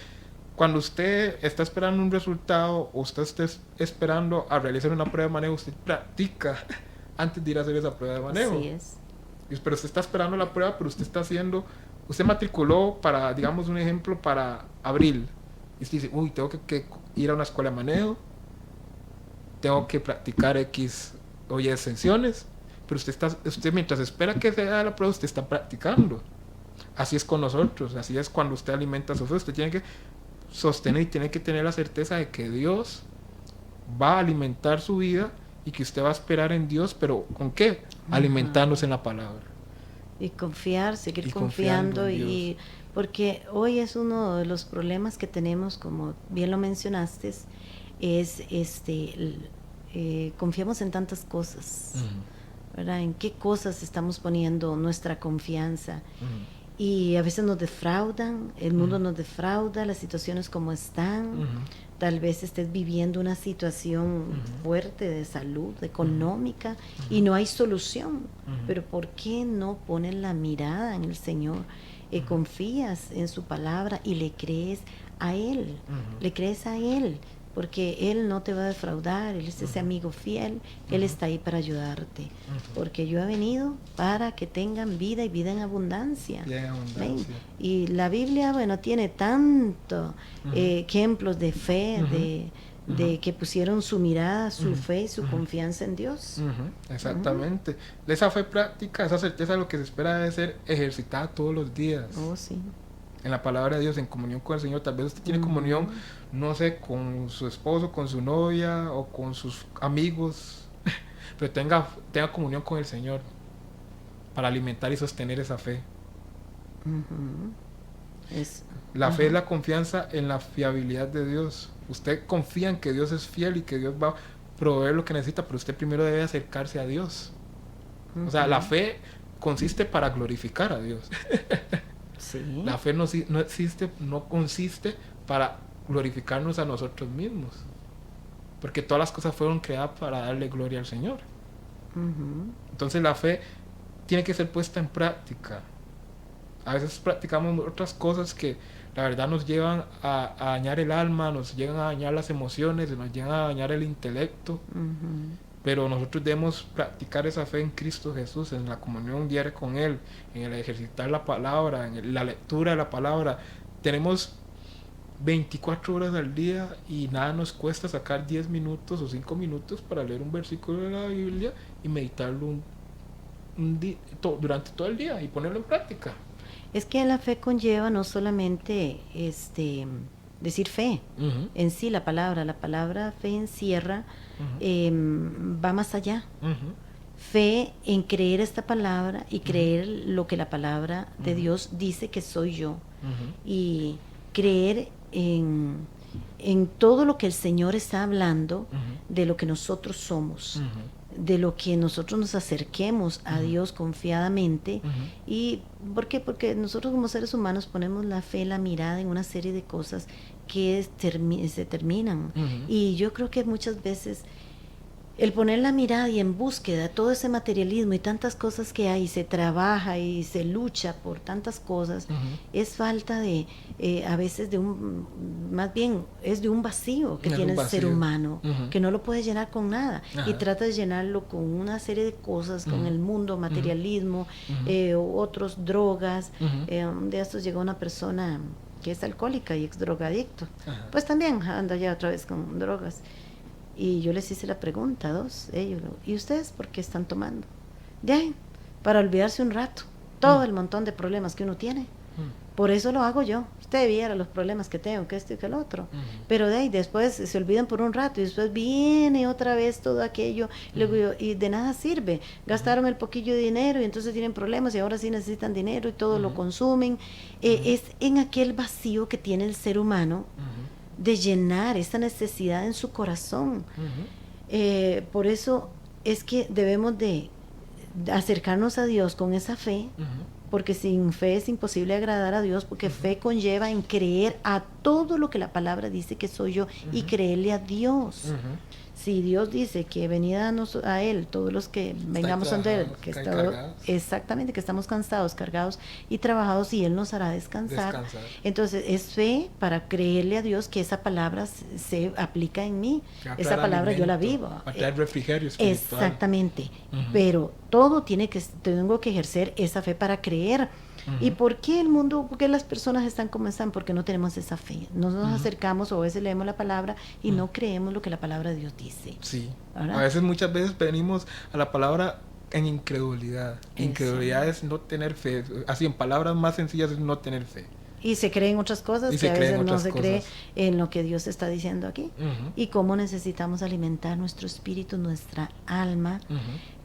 Cuando usted está esperando un resultado o usted está esperando a realizar una prueba de manejo, usted practica antes de ir a hacer esa prueba de manejo. Así es. Pero usted está esperando la prueba, pero usted está haciendo usted matriculó para, digamos un ejemplo, para abril. Y usted dice, uy, tengo que ir a una escuela de manejo, tengo que practicar X o Y sesiones, pero usted mientras espera que se haga la prueba, usted está practicando. Así es con nosotros, así es cuando usted alimenta su fe. Usted tiene que sostener y tiene que tener la certeza de que Dios va a alimentar su vida y que usted va a esperar en Dios, pero ¿con qué? Alimentándose en la palabra. Y confiar, seguir Y confiando confiando, en Dios. y porque hoy es uno de los problemas que tenemos, como bien lo mencionaste, es confiamos en tantas cosas, ¿verdad? En qué cosas estamos poniendo nuestra confianza. Y a veces nos defraudan, el mundo nos defrauda, las situaciones como están. Tal vez estés viviendo una situación fuerte de salud, económica, y no hay solución. Pero ¿por qué no pones la mirada en el Señor? Confías en su palabra y le crees a Él. Le crees a Él, porque Él no te va a defraudar. Él es ese amigo fiel. Él está ahí para ayudarte. Porque yo he venido para que tengan vida y vida en abundancia. ¿Ven? Y la Biblia, bueno, tiene tanto ejemplos de fe, de que pusieron su mirada, su fe y su confianza en Dios. Exactamente. Esa fe práctica, esa certeza, lo que se espera debe ser ejercitada todos los días. Oh, sí. En la palabra de Dios, en comunión con el Señor. Tal vez usted tiene comunión, no sé, con su esposo, con su novia o con sus amigos, pero tenga comunión con el Señor para alimentar y sostener esa fe. La fe es la confianza en la fiabilidad de Dios. Usted confía en que Dios es fiel y que Dios va a proveer lo que necesita, pero usted primero debe acercarse a Dios. O sea, la fe consiste para glorificar a Dios. Sí. La fe no consiste para glorificarnos a nosotros mismos, porque todas las cosas fueron creadas para darle gloria al Señor. Entonces la fe tiene que ser puesta en práctica. A veces practicamos otras cosas que la verdad nos llevan a dañar el alma, nos llegan a dañar las emociones, nos llegan a dañar el intelecto. Pero nosotros debemos practicar esa fe en Cristo Jesús, en la comunión diaria con Él, en el ejercitar la palabra, en la lectura de la palabra. Tenemos 24 horas al día y nada nos cuesta sacar 10 minutos o 5 minutos para leer un versículo de la Biblia y meditarlo durante todo el día y ponerlo en práctica. Es que la fe conlleva no solamente decir fe en sí, la palabra fe encierra, va más allá. Fe en creer esta palabra y creer lo que la palabra de Dios dice que soy yo, y creer en todo lo que el Señor está hablando, de lo que nosotros somos, de lo que nosotros nos acerquemos a Dios confiadamente. ¿Y por qué? Porque nosotros como seres humanos ponemos la fe, la mirada en una serie de cosas que se terminan. Y yo creo que muchas veces el poner la mirada y en búsqueda todo ese materialismo y tantas cosas que hay, se trabaja y se lucha por tantas cosas, es falta de, a veces más bien es de un vacío que tiene el ser humano, que no lo puede llenar con nada, y trata de llenarlo con una serie de cosas, con el mundo, materialismo, otros, drogas. De estos llegó una persona que es alcohólica y ex drogadicto, pues también anda ya otra vez con drogas. Y yo les hice la pregunta a dos, ellos, ¿y ustedes por qué están tomando? De ahí, para olvidarse un rato, todo el montón de problemas que uno tiene. Por eso lo hago yo. Usted viera los problemas que tengo, que esto y que el otro. Pero de ahí, después se olvidan por un rato y después viene otra vez todo aquello. Luego, y de nada sirve. Gastaron el poquillo de dinero y entonces tienen problemas y ahora sí necesitan dinero y todo lo consumen. Es en aquel vacío que tiene el ser humano, de llenar esa necesidad en su corazón. Por eso es que debemos de acercarnos a Dios con esa fe, porque sin fe es imposible agradar a Dios, porque fe conlleva en creer a todo lo que la palabra dice que soy yo, y creerle a Dios. Si Dios dice que venid a Él todos los que vengamos ante Él, exactamente, que estamos cansados, cargados y trabajados, y Él nos hará descansar. Entonces es fe para creerle a Dios que esa palabra se aplica en mí, esa palabra yo la vivo. Para traer refrigerio espiritual. Exactamente, pero tengo que ejercer esa fe para creer. ¿Y por qué el mundo, por qué las personas están como están? Porque no tenemos esa fe. No nos acercamos, o a veces leemos la palabra y no creemos lo que la palabra de Dios dice. Sí. ¿Verdad? A veces, muchas veces venimos a la palabra en incredulidad. Incredulidad es no tener fe. Así, en palabras más sencillas, es no tener fe. Y se cree en otras cosas Y que se a cree en veces no otras se cosas. cree en lo que Dios está diciendo aquí. Ujú. Y cómo necesitamos alimentar nuestro espíritu, nuestra alma, Ujú.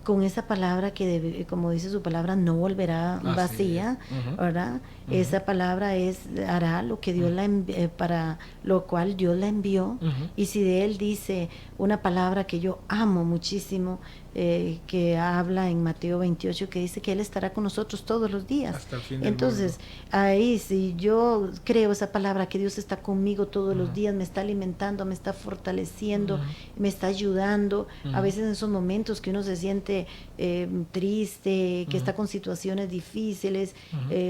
con esa palabra que, como dice su palabra, no volverá Así vacía, es. Ujú. ¿verdad? Esa palabra hará lo que Dios para lo cual Dios la envió. Ujú. Y si de él dice una palabra que yo amo muchísimo, que habla en Mateo 28, que dice que Él estará con nosotros todos los días. Hasta el fin del Entonces, ahí si yo creo esa palabra, que Dios está conmigo todos los días, me está alimentando, me está fortaleciendo, me está ayudando. A veces en esos momentos que uno se siente triste, que está con situaciones difíciles,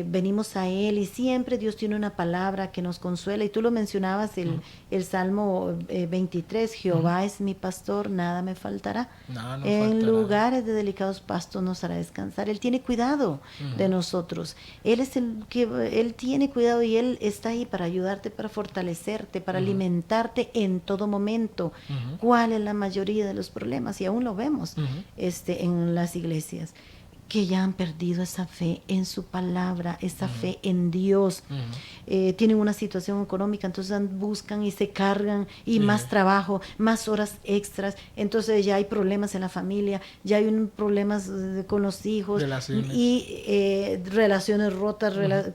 venimos a Él y siempre Dios tiene una palabra que nos consuela. Y tú lo mencionabas, el Salmo 23, Jehová es mi pastor, nada me faltará. Nada nos En faltará. lugares de delicados pastos nos hará descansar. Él tiene cuidado de nosotros. Él es el que Él tiene cuidado, y Él está ahí para ayudarte, para fortalecerte, para alimentarte en todo momento. ¿Cuál es la mayoría de los problemas? Y aún lo vemos en las iglesias, que ya han perdido esa fe en su palabra, esa fe en Dios. Tienen una situación económica, entonces buscan y se cargan, y más trabajo, más horas extras, entonces ya hay problemas en la familia, ya hay problemas con los hijos, Relaciones. y relaciones rotas,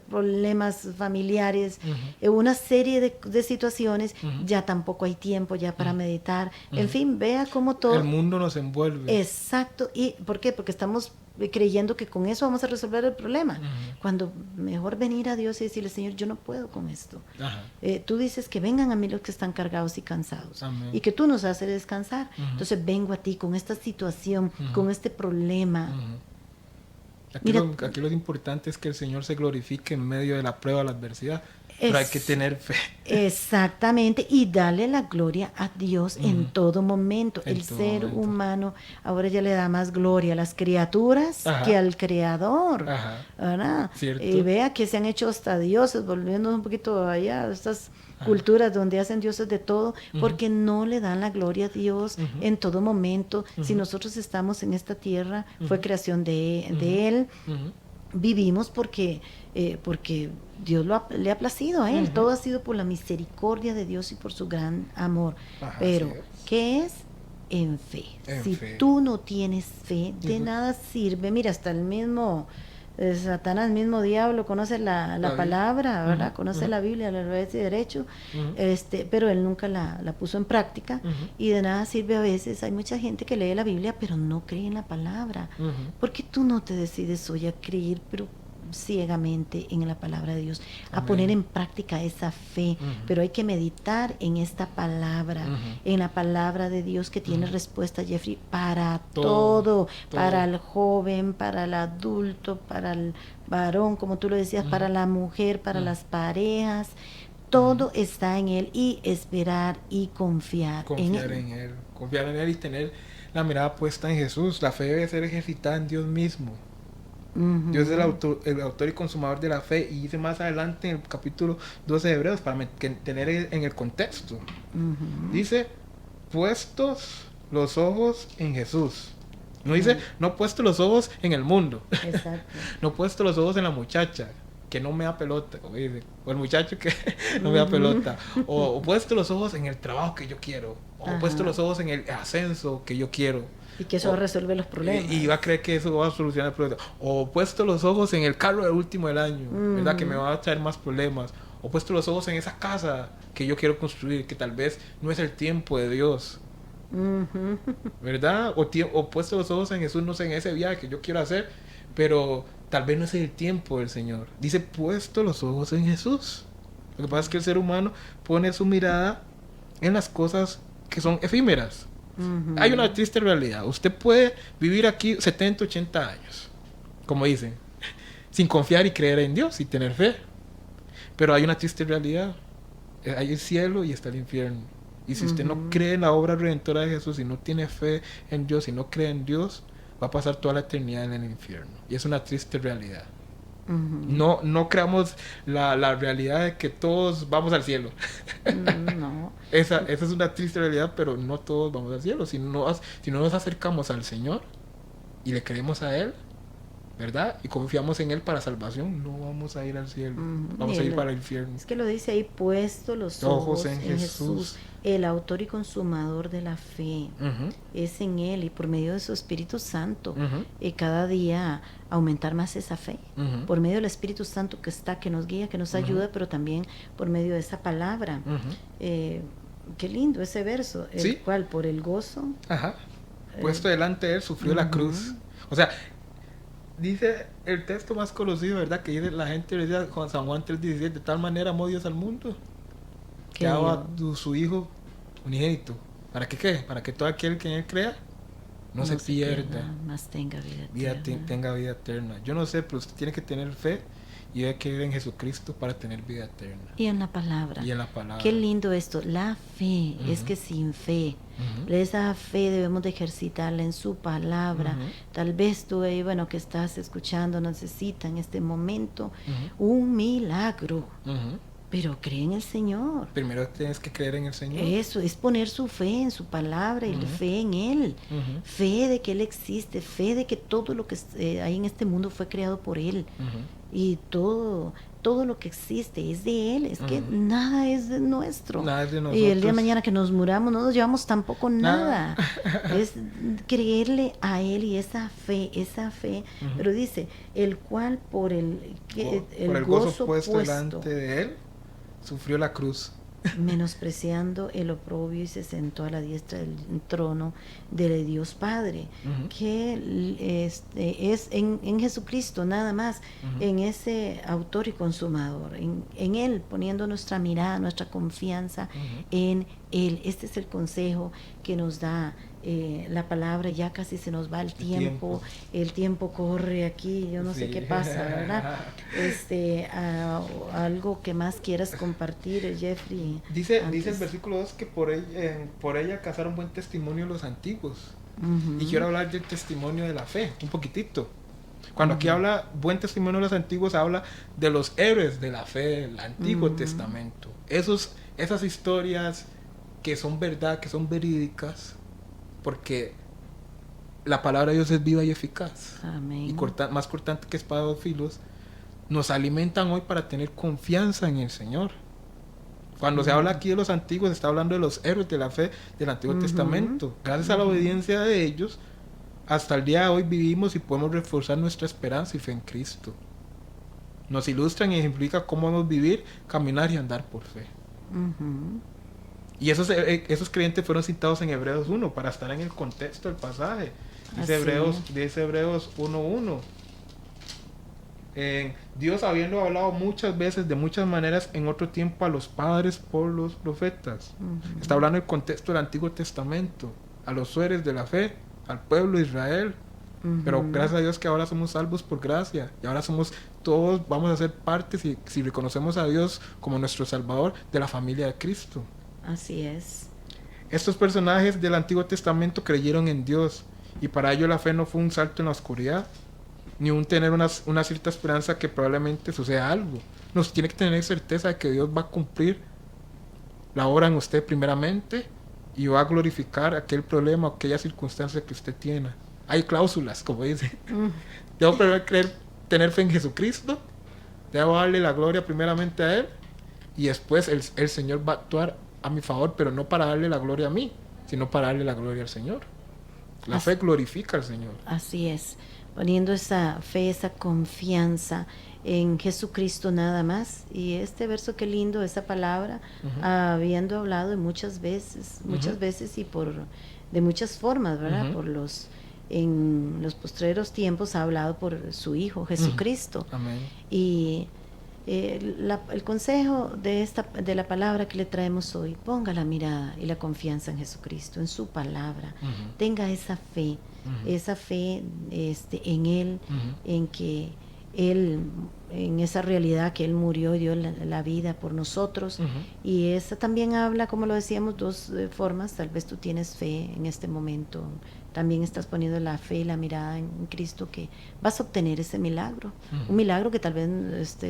problemas familiares, una serie de situaciones. Ya tampoco hay tiempo ya para meditar. En fin, vea cómo todo... El mundo nos envuelve. Exacto. ¿Y por qué? Porque estamos creyendo que con eso vamos a resolver el problema, cuando mejor venir a Dios y decirle: Señor, yo no puedo con esto. Ajá. Tú dices que vengan a mí los que están cargados y cansados, Amén. y que tú nos haces descansar. Entonces vengo a ti con esta situación, con este problema. Aquí, Mira, aquí lo importante es que el Señor se glorifique en medio de la prueba, de la adversidad. Pero hay que tener fe. Exactamente, y darle la gloria a Dios en todo momento. En El todo ser momento. humano ahora ya le da más gloria a las criaturas Ajá. que al Creador. Ajá. ¿Verdad? Cierto. Y vea que se han hecho hasta dioses, volviendo un poquito allá a estas culturas donde hacen dioses de todo, porque no le dan la gloria a Dios en todo momento. Si nosotros estamos en esta tierra, fue creación de Él. Vivimos porque Dios le ha placido a Él. Todo ha sido por la misericordia de Dios y por su gran amor. Ajá, Pero, así es. ¿qué es? En fe. En Si fe. tú no tienes fe, de nada sirve. Mira, hasta el mismo Satanás, el mismo diablo, conoce la palabra, ¿verdad? Conoce la Biblia, la revés y derecho, pero él nunca la puso en práctica, y de nada sirve a veces. Hay mucha gente que lee la Biblia, pero no cree en la palabra. ¿Por qué tú no te decides hoy a creer, pero ciegamente, en la palabra de Dios, a poner en práctica esa fe? Pero hay que meditar en esta palabra, en la palabra de Dios, que tiene respuesta, Jeffrey, para todo, para el joven, para el adulto, para el varón, como tú lo decías, para la mujer, para las parejas. Todo está en Él, y esperar y confiar en Él. Confiar en Él y tener la mirada puesta en Jesús. La fe debe ser ejercitada en Dios mismo. Dios es el autor y consumador de la fe, y dice más adelante en el capítulo 12 de Hebreos, para tener en el contexto. Dice: puestos los ojos en Jesús. No dice: no puesto los ojos en el mundo. Exacto. No puesto los ojos en la muchacha que no me da pelota, o el muchacho que no me da pelota, o puesto los ojos en el trabajo que yo quiero, o puesto los ojos en el ascenso que yo quiero, y que eso va a resolver los problemas. y va a creer que eso va a solucionar el problema. O puesto los ojos en el carro del último del año, ¿verdad? Que me va a traer más problemas. O puesto los ojos en esa casa que yo quiero construir, que tal vez no es el tiempo de Dios, ¿verdad? O puesto los ojos en Jesús, no sé, en ese viaje que yo quiero hacer, pero tal vez no es el tiempo del Señor. Dice: puesto los ojos en Jesús. Lo que pasa es que el ser humano pone su mirada en las cosas que son efímeras. Hay una triste realidad. Usted puede vivir aquí 70, 80 años, como dicen, sin confiar y creer en Dios y tener fe. Pero hay una triste realidad. Hay el cielo y está el infierno. Y si usted no cree en la obra redentora de Jesús, y no tiene fe en Dios y no cree en Dios, va a pasar toda la eternidad en el infierno. Y es una triste realidad. No creamos la realidad de que todos vamos al cielo. No. Esa es una triste realidad, pero no todos vamos al cielo. Si no nos acercamos al Señor y le creemos a Él, ¿verdad? Y confiamos en Él para salvación, no vamos a ir al cielo, vamos a ir para el infierno. Es que lo dice ahí, puesto los ojos en Jesús, el autor y consumador de la fe. Es en Él y por medio de su Espíritu Santo, cada día aumentar más esa fe. Por medio del Espíritu Santo que nos guía, que nos ayuda, pero también por medio de esa palabra. Qué lindo ese verso, el cual por el gozo... Puesto delante de Él, sufrió la cruz. O sea, dice el texto más conocido, ¿verdad? Que dice la gente, decía San Juan 3:17, de tal manera amó Dios al mundo que daba a su Hijo unigénito. ¿Para qué qué? Para que todo aquel que en Él crea no se pierda, más tenga vida eterna. Tenga vida eterna. Yo no sé, pero usted tiene que tener fe y debe creer en Jesucristo para tener vida eterna. Y en la palabra. Palabra. Qué lindo esto. La fe, es que sin fe, esa fe debemos de ejercitarla en su palabra. Tal vez tú ahí, que estás escuchando, necesita en este momento un milagro. Pero cree en el Señor. Primero tienes que creer en el Señor. Eso, es poner su fe en su palabra y la fe en Él. Fe de que Él existe, fe de que todo lo que hay en este mundo fue creado por Él. Y todo lo que existe es de Él. Es que nada es de nuestro. Nada es de nosotros. Y el día de mañana que nos muramos no nos llevamos tampoco nada. Es creerle a Él y esa fe. Pero dice, el cual por el gozo puesto delante de Él, sufrió la cruz, menospreciando el oprobio, y se sentó a la diestra del trono del Dios Padre. Que es en Jesucristo nada más, en ese autor y consumador, en Él, poniendo nuestra mirada, nuestra confianza en Él. Este es el consejo que nos da la palabra. Ya casi se nos va el tiempo corre aquí, yo no sé qué pasa, ¿verdad? Algo que más quieras compartir, Jeffrey. Dice el versículo 2 que por ella cazaron buen testimonio los antiguos. Y quiero hablar del testimonio de la fe, un poquitito. Cuando aquí habla buen testimonio de los antiguos, habla de los héroes de la fe del Antiguo Testamento. Esas historias que son verdad, que son verídicas, porque la palabra de Dios es viva y eficaz. Amén. Y más cortante que espada de dos filos, nos alimentan hoy para tener confianza en el Señor. Cuando se habla aquí de los antiguos, se está hablando de los héroes de la fe del Antiguo Testamento. Gracias a la obediencia de ellos, hasta el día de hoy vivimos y podemos reforzar nuestra esperanza y fe en Cristo. Nos ilustran y ejemplifican cómo debemos vivir, caminar y andar por fe. Y esos creyentes fueron citados en Hebreos 1 para estar en el contexto del pasaje. Dice Hebreos 1:1. Dios, habiendo hablado muchas veces, de muchas maneras, en otro tiempo a los padres por los profetas. Está hablando del contexto del Antiguo Testamento, a los héroes de la fe, al pueblo de Israel. Pero gracias a Dios que ahora somos salvos por gracia. Y ahora todos vamos a ser partes, si reconocemos a Dios como nuestro Salvador, de la familia de Cristo. Así es. Estos personajes del Antiguo Testamento creyeron en Dios, y para ello la fe no fue un salto en la oscuridad, ni un tener una cierta esperanza que probablemente suceda algo. Nos tiene que tener certeza de que Dios va a cumplir la obra en usted primeramente y va a glorificar aquel problema o aquella circunstancia que usted tiene. Hay cláusulas, como dice. Debo primero tener fe en Jesucristo, debo darle la gloria primeramente a Él, y después el Señor va a actuar a mi favor, pero no para darle la gloria a mí, sino para darle la gloria al Señor. La fe glorifica al Señor. Así es, poniendo esa fe, esa confianza en Jesucristo nada más. Y este verso, qué lindo, esa palabra, habiendo hablado de muchas veces y de muchas formas, ¿verdad? En los postreros tiempos ha hablado por su Hijo Jesucristo. Amén. Y el consejo de la palabra que le traemos hoy: ponga la mirada y la confianza en Jesucristo, en su palabra. Tenga esa fe en Él, en que Él, en esa realidad que Él murió y dio la vida por nosotros. Y esa también habla, como lo decíamos, dos formas. Tal vez tú tienes fe en este momento, también estás poniendo la fe y la mirada en Cristo, que vas a obtener ese milagro. Un milagro que tal vez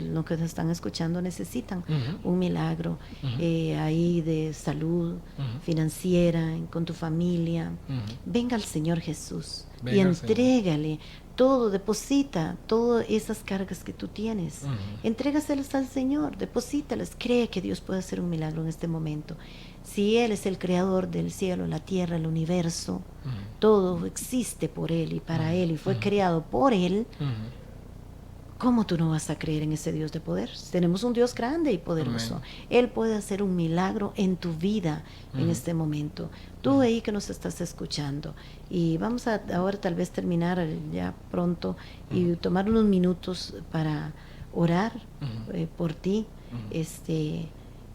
los que nos están escuchando necesitan. Un milagro ahí de salud financiera, con tu familia. Venga al Señor Jesús y entrégale todo, deposita todas esas cargas que tú tienes. Entrégaselas al Señor, deposítalas. Cree que Dios puede hacer un milagro en este momento. Si Él es el creador del cielo, la tierra, el universo, todo existe por Él y para Él y fue creado por Él, ¿cómo tú no vas a creer en ese Dios de poder? Tenemos un Dios grande y poderoso. Él puede hacer un milagro en tu vida en este momento. Tú ahí que nos estás escuchando. Y vamos a ahora tal vez terminar ya pronto y tomar unos minutos para orar por ti.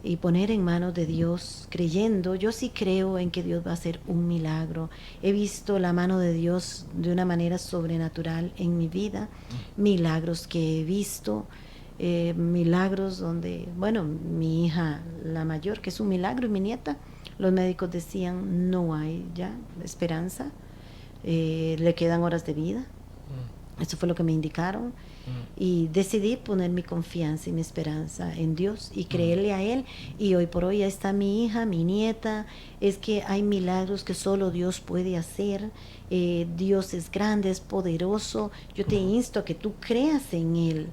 Y poner en manos de Dios, creyendo. Yo sí creo en que Dios va a hacer un milagro. He visto la mano de Dios de una manera sobrenatural en mi vida. Milagros que he visto, milagros donde, bueno, mi hija, la mayor, que es un milagro, y mi nieta, los médicos decían, no hay ya esperanza, le quedan horas de vida. Eso fue lo que me indicaron. Y decidí poner mi confianza y mi esperanza en Dios y creerle a Él. Y hoy por hoy ya está mi hija, mi nieta. Es que hay milagros que solo Dios puede hacer. Dios es grande, es poderoso. Yo te insto a que tú creas en Él.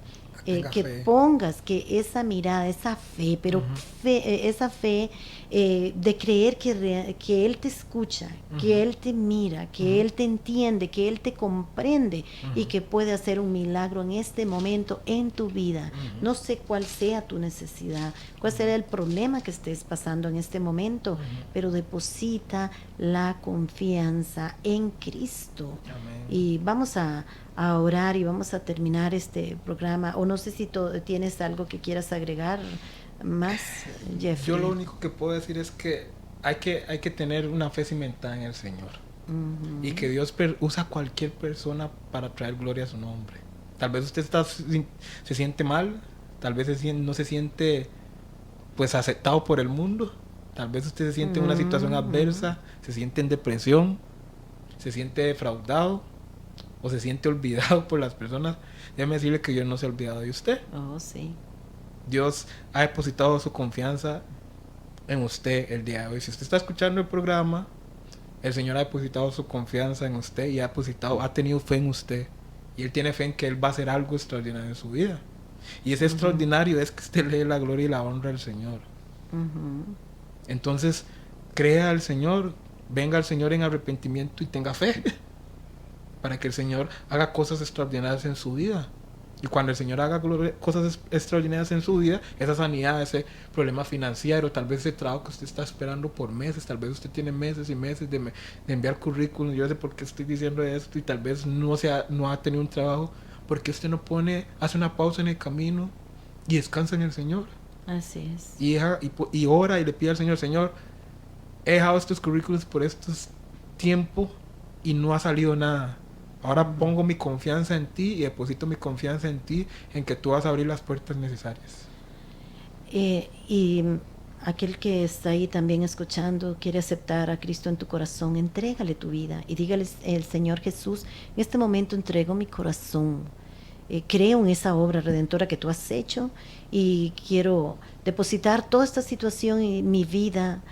Que fe. Pongas que esa mirada, esa fe, pero esa fe de creer que Él te escucha, que Él te mira, que Él te entiende, que Él te comprende y que puede hacer un milagro en este momento en tu vida. No sé cuál sea tu necesidad, cuál será el problema que estés pasando en este momento, pero deposita la confianza en Cristo. Amén. Y vamos a orar y vamos a terminar este programa. O no sé si tienes algo que quieras agregar más, Jeffrey. Yo lo único que puedo decir es que hay que tener una fe cimentada en el Señor. Y que Dios usa a cualquier persona para traer gloria a su nombre. Tal vez usted se siente mal, tal vez no se siente pues aceptado por el mundo, tal vez usted se siente en una situación adversa, se siente en depresión, se siente defraudado o se siente olvidado por las personas. Déjeme decirle que Dios no se ha olvidado de usted. Oh, sí. Dios ha depositado su confianza en usted el día de hoy. Si usted está escuchando el programa, el Señor ha depositado su confianza en usted y ha tenido fe en usted. Y Él tiene fe en que Él va a hacer algo extraordinario en su vida. Y ese extraordinario es que usted le dé la gloria y la honra al Señor. Entonces, crea al Señor, venga al Señor en arrepentimiento y tenga fe. Para que el Señor haga cosas extraordinarias en su vida. Y cuando el Señor haga cosas extraordinarias en su vida, esa sanidad, ese problema financiero, tal vez ese trabajo que usted está esperando por meses, tal vez usted tiene meses y meses de enviar currículum, yo no sé por qué estoy diciendo esto, y tal vez no ha tenido un trabajo, porque usted no hace una pausa en el camino y descansa en el Señor. Así es. Y ora y le pide al Señor, Señor, he dejado estos currículums por estos tiempos y no ha salido nada. Ahora pongo mi confianza en ti y deposito mi confianza en ti, en que tú vas a abrir las puertas necesarias. Y aquel que está ahí también escuchando, quiere aceptar a Cristo en tu corazón, entrégale tu vida y dígale, el Señor Jesús, en este momento entrego mi corazón. Creo en esa obra redentora que tú has hecho y quiero depositar toda esta situación en mi vida.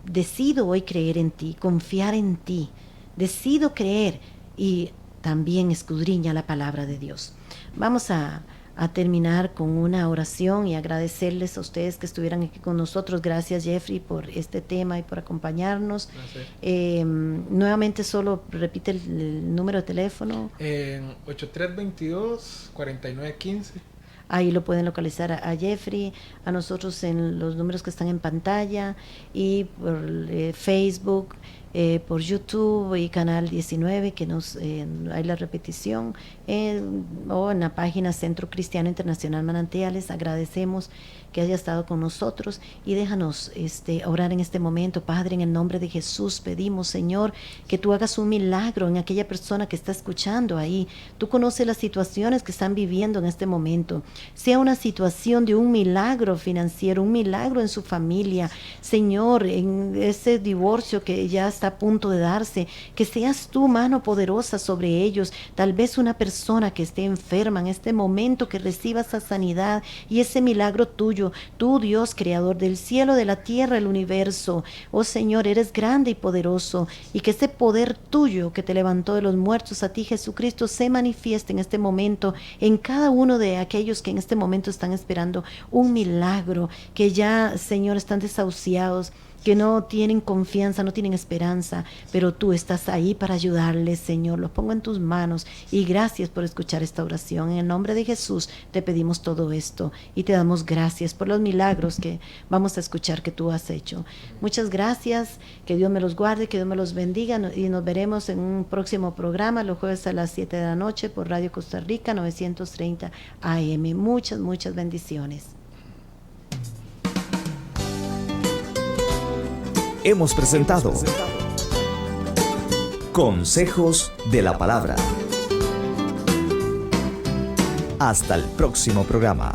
Decido hoy creer en ti, confiar en ti. Decido creer y también escudriña la palabra de Dios. Vamos a terminar con una oración y agradecerles a ustedes que estuvieran aquí con nosotros. Gracias, Jeffrey, por este tema y por acompañarnos. Nuevamente, solo repite el número de teléfono. 8322-4915. Ahí lo pueden localizar a Jeffrey, a nosotros en los números que están en pantalla y por Facebook, por YouTube y Canal 19, que hay la repetición, o en la página Centro Cristiano Internacional Manantiales. Agradecemos que haya estado con nosotros y déjanos orar en este momento. Padre, en el nombre de Jesús pedimos, Señor, que tú hagas un milagro en aquella persona que está escuchando ahí. Tú conoces las situaciones que están viviendo en este momento, sea una situación de un milagro financiero, un milagro en su familia, Señor, en ese divorcio que ya está a punto de darse, que seas tú, mano poderosa sobre ellos. Tal vez una persona que esté enferma en este momento, que reciba esa sanidad y ese milagro tuyo. Tú, Dios, creador del cielo, de la tierra, el universo. Oh Señor, eres grande y poderoso, y que ese poder tuyo que te levantó de los muertos, a ti Jesucristo, se manifieste en este momento en cada uno de aquellos que en este momento están esperando un milagro, que ya, Señor, están desahuciados, que no tienen confianza, no tienen esperanza, pero tú estás ahí para ayudarles, Señor. Los pongo en tus manos y gracias por escuchar esta oración. En el nombre de Jesús te pedimos todo esto y te damos gracias por los milagros que vamos a escuchar que tú has hecho. Muchas gracias, que Dios me los guarde, que Dios me los bendiga, y nos veremos en un próximo programa los jueves a las 7 de la noche por Radio Costa Rica 930 AM. Muchas, muchas bendiciones. Hemos presentado Consejos de la Palabra. Hasta el próximo programa.